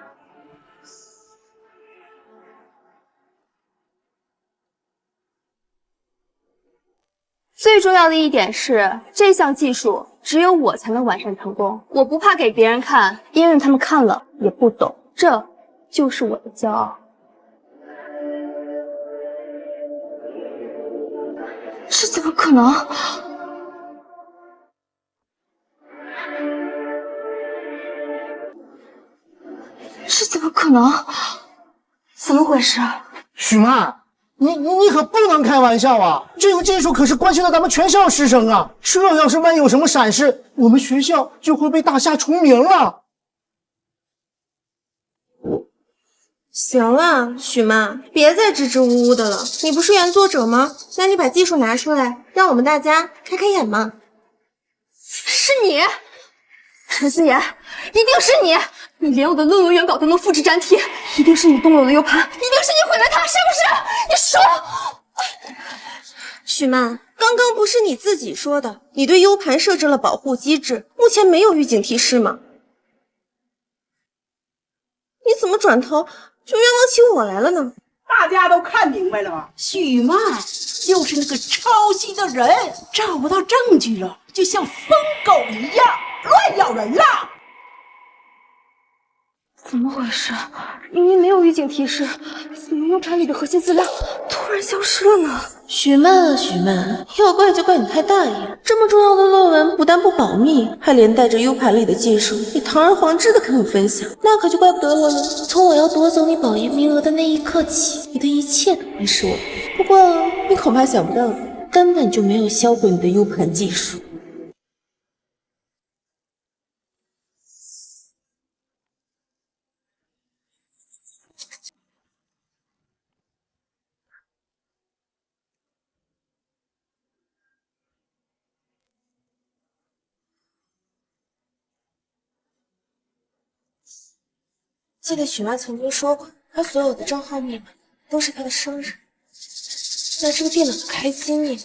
最重要的一点是，这项技术只有我才能完善成功。我不怕给别人看，因为他们看了也不懂，这就是我的骄傲。这怎么可能？这怎么可能？怎么回事？许曼，你可不能开玩笑啊！这个技术可是关系到咱们全校师生啊！这要是万一有什么闪失，我们学校就会被大厦除名了。行了，许曼，别再支支吾吾的了。你不是原作者吗？那你把技术拿出来，让我们大家开开眼嘛。是你，陈思妍，一定是你！你连我的论文原稿都能复制粘贴，一定是你动了我的 U 盘，一定是你毁了它，是不是？你说！许曼，刚刚不是你自己说的，你对 U 盘设置了保护机制，目前没有预警提示吗？你怎么转头就冤枉起我来了呢？大家都看明白了吗？许曼就是那个抄袭的人，找不到证据了，就像疯狗一样乱咬人了。怎么回事？明明没有预警提示，怎么 U 盘里的核心资料突然消失了呢？许曼啊许曼，要怪就怪你太大意，这么重要的论文不但不保密，还连带着 U 盘里的技术你堂而皇之的跟我分享，那可就怪不得我了。从我要夺走你保研名额的那一刻起，你的一切都会是我的。不过你恐怕想不到，根本就没有销毁你的 U 盘技术。记得许曼曾经说过，他所有的账号密码都是他的生日，那这个电脑的开机密码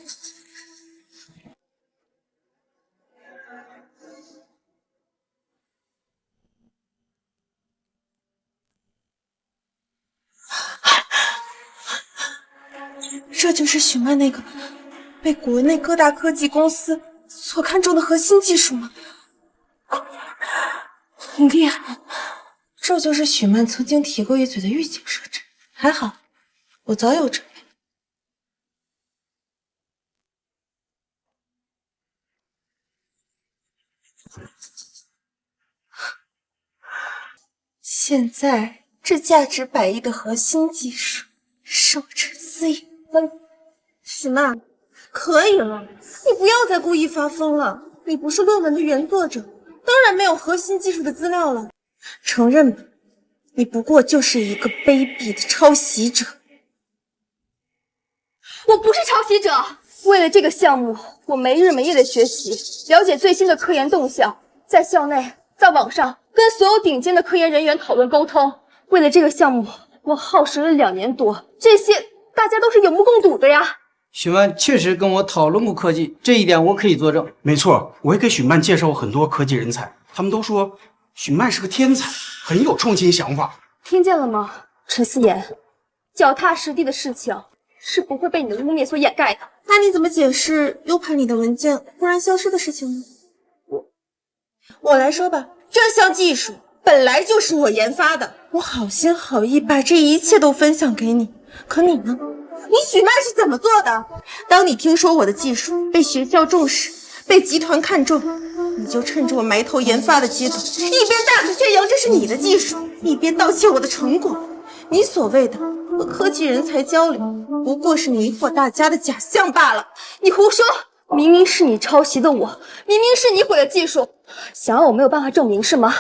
这就是许曼那个被国内各大科技公司所看重的核心技术吗？很厉害，这就是许曼曾经提过一嘴的预警设置。还好，我早有准备。现在这价值100亿的核心技术是我陈思妍的。许曼，可以了，你不要再故意发疯了。你不是论文的原作者，当然没有核心技术的资料了。承认吧，你不过就是一个卑鄙的抄袭者。我不是抄袭者，为了这个项目，我没日没夜的学习，了解最新的科研动向，在校内，在网上跟所有顶尖的科研人员讨论沟通。为了这个项目，我耗时了2年多，这些大家都是有目共睹的呀。许曼确实跟我讨论过科技，这一点我可以作证。没错，我也给许曼介绍过很多科技人才，他们都说许曼是个天才，很有创新想法。听见了吗，陈思妍？脚踏实地的事情是不会被你的污蔑所掩盖的。那你怎么解释 U 盘里的文件忽然消失的事情呢？我来说吧，这项技术本来就是我研发的，我好心好意把这一切都分享给你，可你呢？你许曼是怎么做的？当你听说我的技术被学校重视，被集团看重，你就趁着我埋头研发的阶段，一边大肆宣扬这是你的技术，一边盗窃我的成果。你所谓的和科技人才交流，不过是迷惑大家的假象罢了。你胡说！明明是你抄袭的我，明明是你毁了技术，想要我没有办法证明是吗？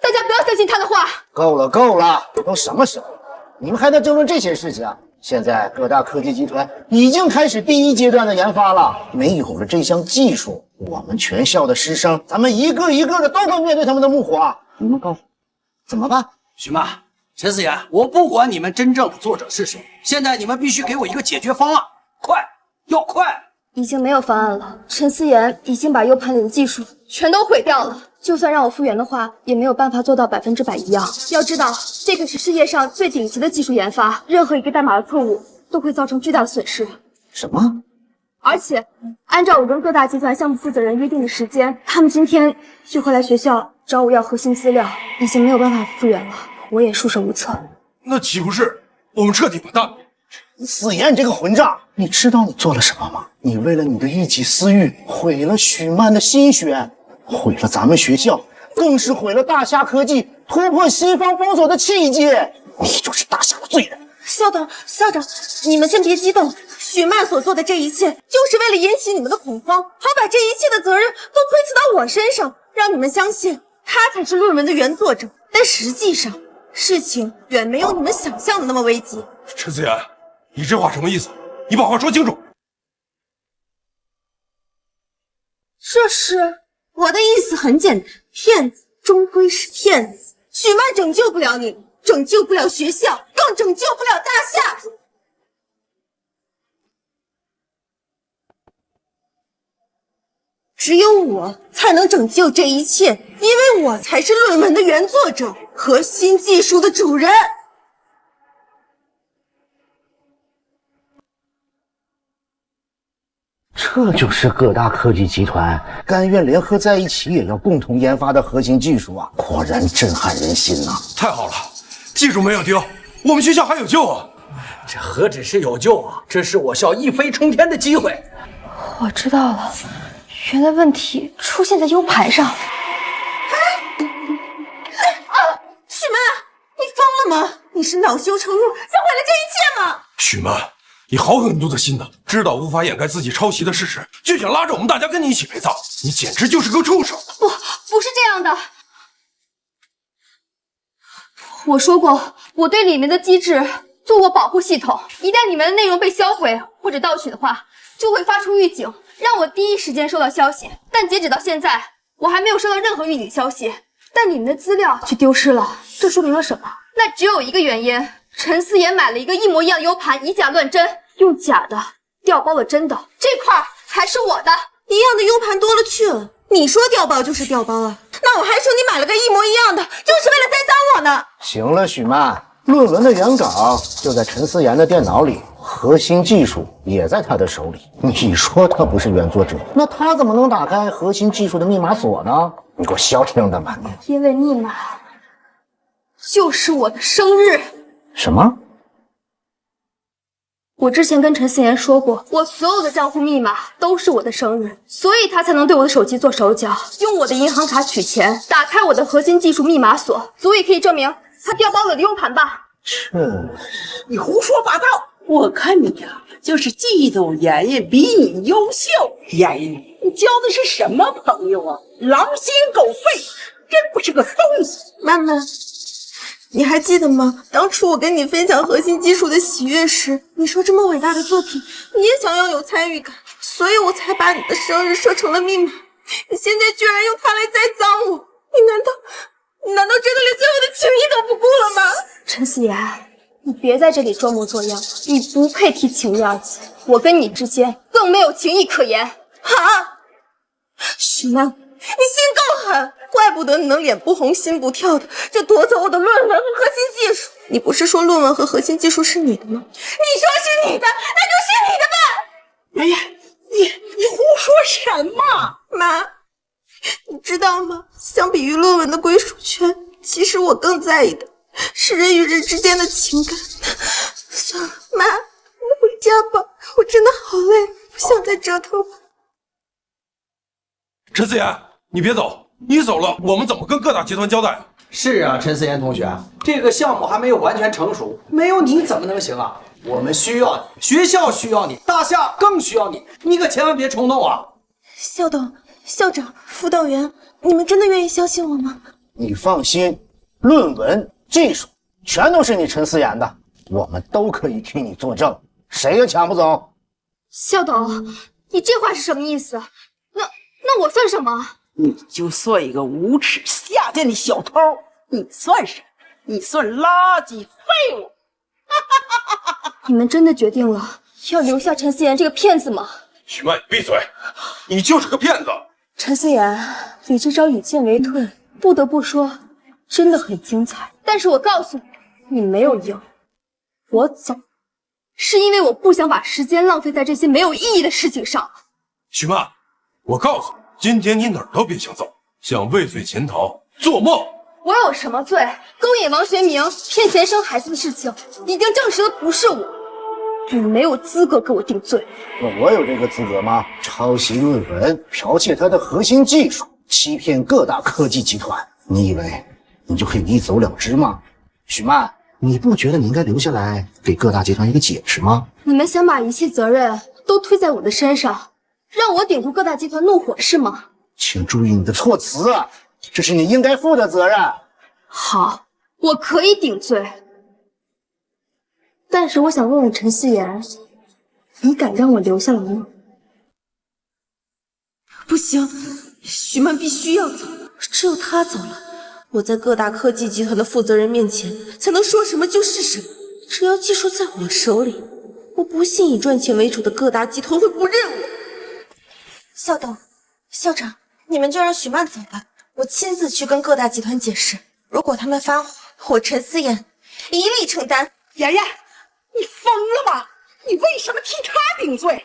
大家不要相信他的话。够了够了，都什么时候了，你们还在争论这些事情啊？现在各大科技集团已经开始第1阶段的研发了，没有了这项技术，我们全校的师生，咱们一个一个的都会面对他们的怒火。你们告诉我怎么办？许曼、陈思妍，我不管你们真正的作者是谁，现在你们必须给我一个解决方案，快，要快！已经没有方案了，陈思妍已经把 U 盘里的技术全都毁掉了。就算让我复原的话，也没有办法做到100%一样。要知道，这可是世界上最顶级的技术研发，任何一个代码的错误都会造成巨大的损失。什么？而且，按照我跟各大集团项目负责人约定的时间，他们今天就会来学校找我要核心资料，已经没有办法复原了，我也束手无策。那岂不是我们彻底完蛋了？思妍，你这个混账！你知道你做了什么吗？你为了你的一己私欲，毁了许曼的心血，毁了咱们学校，更是毁了大夏科技突破西方封锁的契机。你就是大夏的罪人！校长，你们先别激动。许曼所做的这一切，就是为了引起你们的恐慌，好把这一切的责任都推辞到我身上，让你们相信他才是论文的原作者。但实际上，事情远没有你们想象的那么危急。陈思妍，你这话什么意思？你把话说清楚。这是我的意思很简单，骗子终归是骗子。许曼拯救不了你，拯救不了学校，更拯救不了大夏。只有我才能拯救这一切，因为我才是论文的原作者，核心技术的主人。这就是各大科技集团甘愿联合在一起，也要共同研发的核心技术啊！果然震撼人心呐！太好了，技术没有丢，我们学校还有救啊！这何止是有救啊，这是我校一飞冲天的机会。我知道了，原来问题出现在 U 盘上。许曼，你疯了吗？你是恼羞成怒，想毁了这一切吗？许曼，你好狠毒的心呐！知道无法掩盖自己抄袭的事实，就想拉着我们大家跟你一起陪葬，你简直就是个畜生！不是这样的。我说过，我对里面的机制做过保护系统，一旦里面的内容被销毁或者盗取的话，就会发出预警，让我第一时间收到消息。但截止到现在，我还没有收到任何预警消息，但你们的资料却丢失了，这说明了什么？那只有一个原因，陈思妍买了一个一模一样的 U 盘，以假乱真，用假的调包了真的，这块才是我的。一样的 U 盘多了去了，你说调包就是调包啊？那我还说你买了个一模一样的，就是为了栽赃我呢。行了，许曼，论文的原稿就在陈思妍的电脑里，核心技术也在他的手里。你说他不是原作者，那他怎么能打开核心技术的密码锁呢？你给我消停的吧你！因为密码就是我的生日。什么？我之前跟陈思妍说过，我所有的账户密码都是我的生日，所以他才能对我的手机做手脚，用我的银行卡取钱，打开我的核心技术密码锁，足以可以证明他调包了我的 U 盘吧？你胡说八道！我看你呀，就是嫉妒妍妍比你优秀。妍妍，你交的是什么朋友啊？狼心狗肺，真不是个东西。妈妈，你还记得吗？当初我跟你分享核心技术的喜悦时，你说这么伟大的作品，你也想要有参与感，所以我才把你的生日设成了密码。你现在居然用它来栽赃我，你难道真的连最后的情谊都不顾了吗？陈思妍，你别在这里装模作样，你不配提情谊二字，我跟你之间更没有情谊可言。啊，许曼，你心够狠，怪不得你能脸不红心不跳的，就夺走我的论文和核心技术。你不是说论文和核心技术是你的吗？你说是你的，那就是你的吧。哎呀，你胡说什么？妈，你知道吗？相比于论文的归属权，其实我更在意的是人与人之间的情感。算了，妈，你回家吧，我真的好累，不想再折腾了。陈思妍，你别走，你走了，我们怎么跟各大集团交代啊？是啊，陈思妍同学，这个项目还没有完全成熟，没有你怎么能行啊？我们需要你，学校需要你，大夏更需要你，你可千万别冲动啊！校董、校长、辅导员，你们真的愿意相信我吗？你放心，论文、技术全都是你陈思妍的，我们都可以替你作证，谁也抢不走。校董，你这话是什么意思？那我算什么？你就算一个无耻下贱的小偷，你算什么？你算垃圾废物！你们真的决定了要留下陈思妍这个骗子吗？许曼，你闭嘴！你就是个骗子！陈思妍，你这招以进为退，不得不说真的很精彩。但是我告诉你，你没有赢。我走，是因为我不想把时间浪费在这些没有意义的事情上。许曼，我告诉你，今天你哪儿都别想走，想畏罪潜逃，做梦！我有什么罪？勾引王学明、骗钱生孩子的事情，已经证实了不是我。你没有资格给我定罪。那我有这个资格吗？抄袭论文，剽窃他的核心技术，欺骗各大科技集团，你以为你就可以一走了之吗？许曼，你不觉得你应该留下来给各大集团一个解释吗？你们想把一切责任都推在我的身上，让我顶住各大集团怒火是吗？请注意你的措辞，这是你应该负的责任。好，我可以顶罪，但是我想问问陈思妍，你敢让我留下来吗？不行，许曼必须要走，只有他走了，我在各大科技集团的负责人面前才能说什么就是什么。只要技术在我手里，我不信以赚钱为主的各大集团会不认我。校董、校长，你们就让许曼走吧，我亲自去跟各大集团解释。如果他们发火，我陈思妍一力承担。妍妍，你疯了吗？你为什么替他顶罪？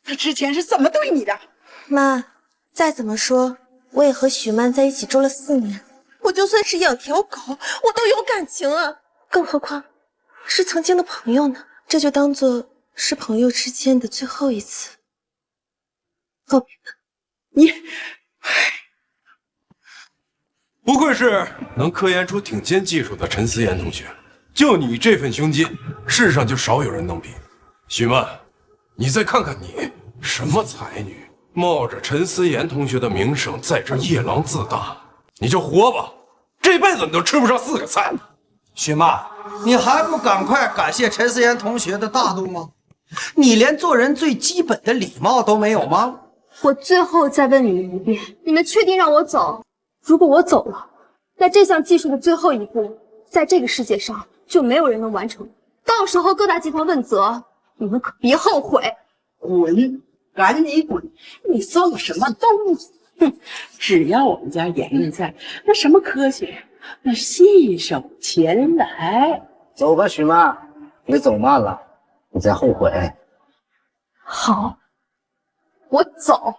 他之前是怎么对你的？妈，再怎么说，我也和许曼在一起住了4年，我就算是养条狗，我都有感情啊，更何况是曾经的朋友呢？这就当做是朋友之间的最后一次告别吧。你，不愧是能科研出顶尖技术的陈思妍同学，就你这份胸襟，世上就少有人能比。许曼，你再看看你，什么才女，冒着陈思妍同学的名声在这夜郎自大，你就活吧，这辈子你都吃不上4个菜。许曼，你还不赶快感谢陈思妍同学的大度吗？你连做人最基本的礼貌都没有吗？我最后再问你们一遍，你们确定让我走？如果我走了，那这项技术的最后一步，在这个世界上就没有人能完成。到时候各大集团问责，你们可别后悔。滚，赶紧滚！你算个什么东西？哼，只要我们家妍妍在，那什么科学，那信手拈来。走吧，许曼，别走慢了，你再后悔。好，我走。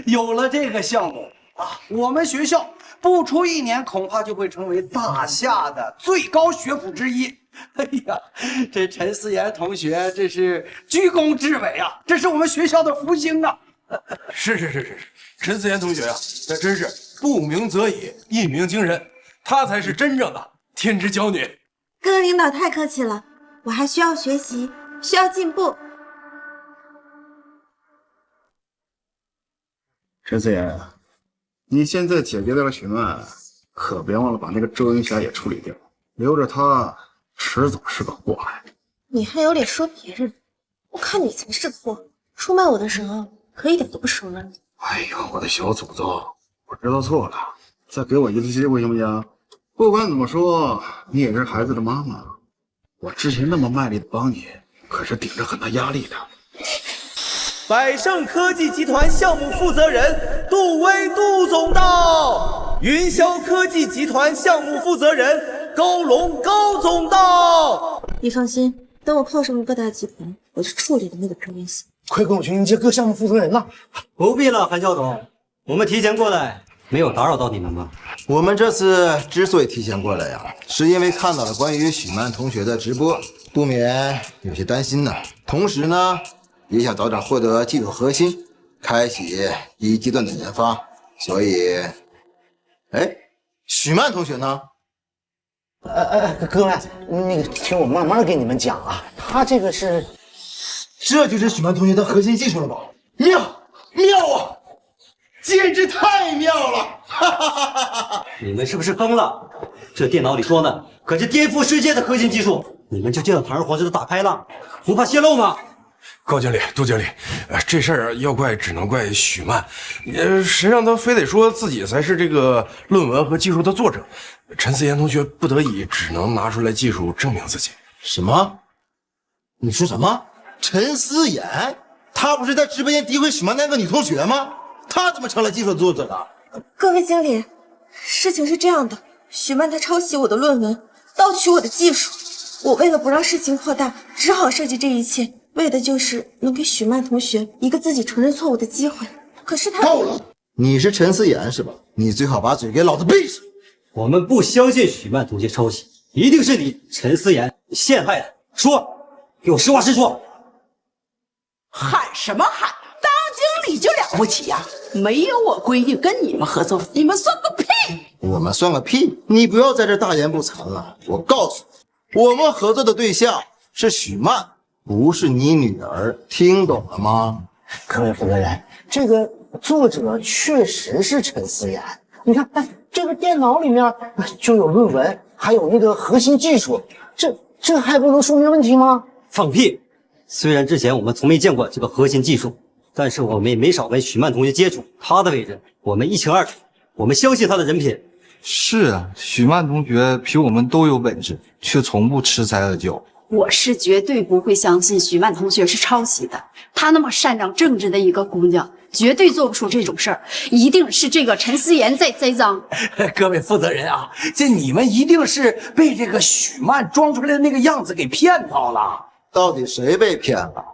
有了这个项目啊，我们学校不出1年，恐怕就会成为大夏的最高学府之一。哎呀，这陈思妍同学这是居功至伟啊，这是我们学校的福星啊！是，陈思妍同学啊，那真是不鸣则已，一鸣惊人，她才是真正的天之娇女。各位领导太客气了，我还需要学习，需要进步。陈思妍，你现在解决掉了许曼，可别忘了把那个周云霞也处理掉，留着她迟早是个祸害。你还有脸说别人？我看你才是货，出卖我的时候可一点都不手软。哎呦，我的小祖宗，我知道错了，再给我一次机会行不行？不管怎么说，你也是孩子的妈妈，我之前那么卖力的帮你，可是顶着很大压力的。百盛科技集团项目负责人杜威杜总到，云霄科技集团项目负责人高龙高总到。你放心，等我泡上了各大集团，我就处理了那个周云霞。快跟我去迎接各项目负责人了。不必了，韩校董，我们提前过来，没有打扰到你们吗？我们这次之所以提前过来呀，是因为看到了关于许曼同学的直播，不免有些担心呢。同时呢，也想早点获得技术核心，开启第1阶段的研发。所以，哎，许曼同学呢？各位，那个听我慢慢给你们讲啊，他这个是，这就是许曼同学的核心技术了吧？妙啊，简直太妙了！哈哈哈哈哈！你们是不是疯了？这电脑里说呢，可是颠覆世界的核心技术，你们就这样堂而皇之的打开了，不怕泄露吗？高经理、杜经理，这事儿要怪只能怪许曼，谁让他非得说自己才是这个论文和技术的作者？陈思妍同学不得已只能拿出来技术证明自己。什么？你说什么？陈思妍？她不是在直播间诋毁许曼那个女同学吗？她怎么成了技术作者了？各位经理，事情是这样的，许曼她抄袭我的论文，盗取我的技术，我为了不让事情扩大，只好设计这一切。为的就是能给许曼同学一个自己承认错误的机会。可是他够了！你是陈思妍是吧？你最好把嘴给老子闭上！我们不相信许曼同学抄袭，一定是你陈思妍陷害的。说，给我实话实说。喊什么喊？当经理就了不起呀？没有我规定跟你们合作，你们算个屁！我们算个屁！你不要在这大言不惭了。我告诉你，我们合作的对象是许曼。不是你女儿，听懂了吗？各位负责人，这个作者确实是陈思妍。你看，这个电脑里面就有论文，还有那个核心技术，这这还不能说明问题吗？放屁！虽然之前我们从没见过这个核心技术，但是我们也没少跟许曼同学接触，他的为人我们一清二楚，我们相信他的人品。是啊，许曼同学比我们都有本事，却从不恃才而骄。我是绝对不会相信许曼同学是抄袭的，她那么擅长政治的一个姑娘，绝对做不出这种事儿，一定是这个陈思妍在栽赃。各位负责人啊，这你们一定是被这个许曼装出来的那个样子给骗到了。到底谁被骗了？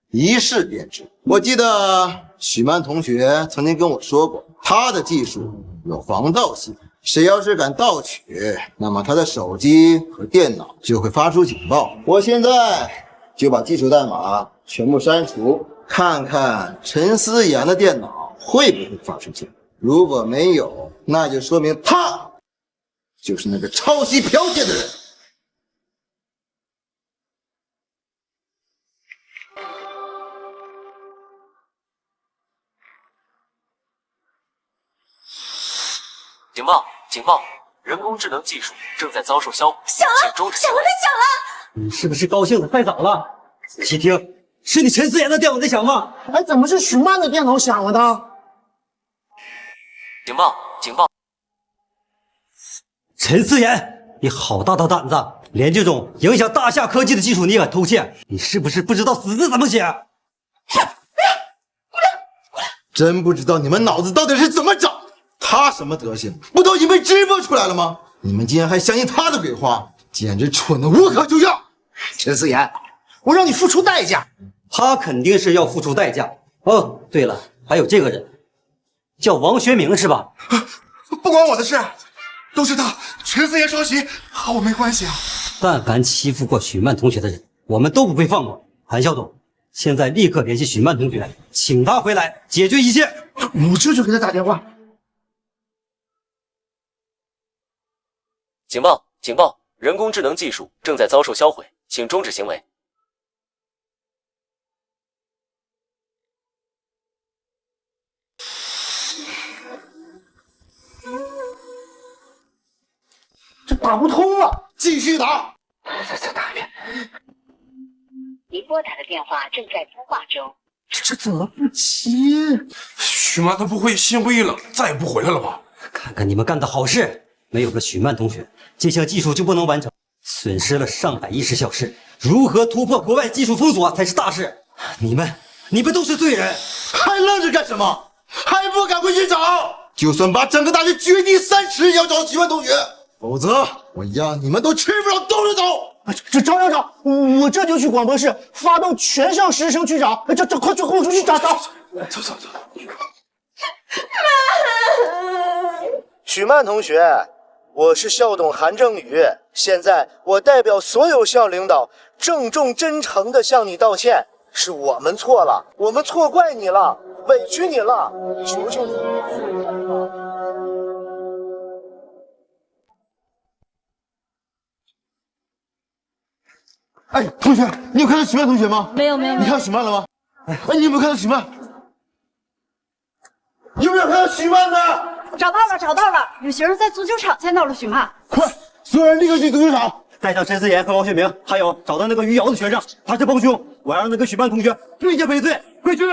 一试便知。我记得许曼同学曾经跟我说过，他的技术有防盗系统，谁要是敢盗取，那么他的手机和电脑就会发出警报。我现在就把技术代码全部删除，看看陈思妍的电脑会不会发出警报。如果没有，那就说明他就是那个抄袭剽窃的人。警报！警报！人工智能技术正在遭受销毁，响了，响了，响了！你是不是高兴的太早了？仔细听，是你陈思妍的电脑在响吗？哎，怎么是许曼的电脑响了呢？警报！警报！陈思妍，你好大的胆子，连这种影响大夏科技的技术你也敢偷窃？你是不是不知道死字怎么写？真不知道你们脑子到底是怎么长的。他什么德行，不都已经被直播出来了吗？你们竟然还相信他的鬼话，简直蠢得无可救药！陈思妍，我让你付出代价。他肯定是要付出代价。哦，对了，还有这个人，叫王学明是吧？不关我的事，都是他陈思妍抄袭，和我没关系啊。但凡欺负过许曼同学的人，我们都不会放过。韩校董，现在立刻联系许曼同学，请他回来解决一切。我这就给他打电话。警报！警报！人工智能技术正在遭受销毁，请终止行为。这打不通了，继续打。再打一遍。您拨打的电话正在通话中。这怎么不接？许曼他不会心灰意冷，再也不回来了吧？看看你们干的好事！没有个许曼同学，这项技术就不能完成，损失了上海10小时。如何突破国外技术封锁才是大事。你们都是罪人，还愣着干什么？还不赶快去找！就算把整个大学掘地3尺，也要找许曼同学，否则我让你们都吃不了兜着走。这找，我这就去广播室，发动全校师生去找。这快去跟我出去找。走。许曼同学，我是校董韩正宇，现在我代表所有校领导郑重真诚地向你道歉，是我们错了，我们错怪你了，委屈你了，求求你。哎，同学，你有看到许曼同学吗？没有。你看到许曼了吗？哎，你有没有看到许曼？有没有看到许曼呢？找到了！有学生在足球场见到了许曼。快，所有人立刻去足球场，带上陈思妍和王学明，还有找到那个余姚的学生，他是帮凶，我要让那个许曼同学对接赔罪，快去！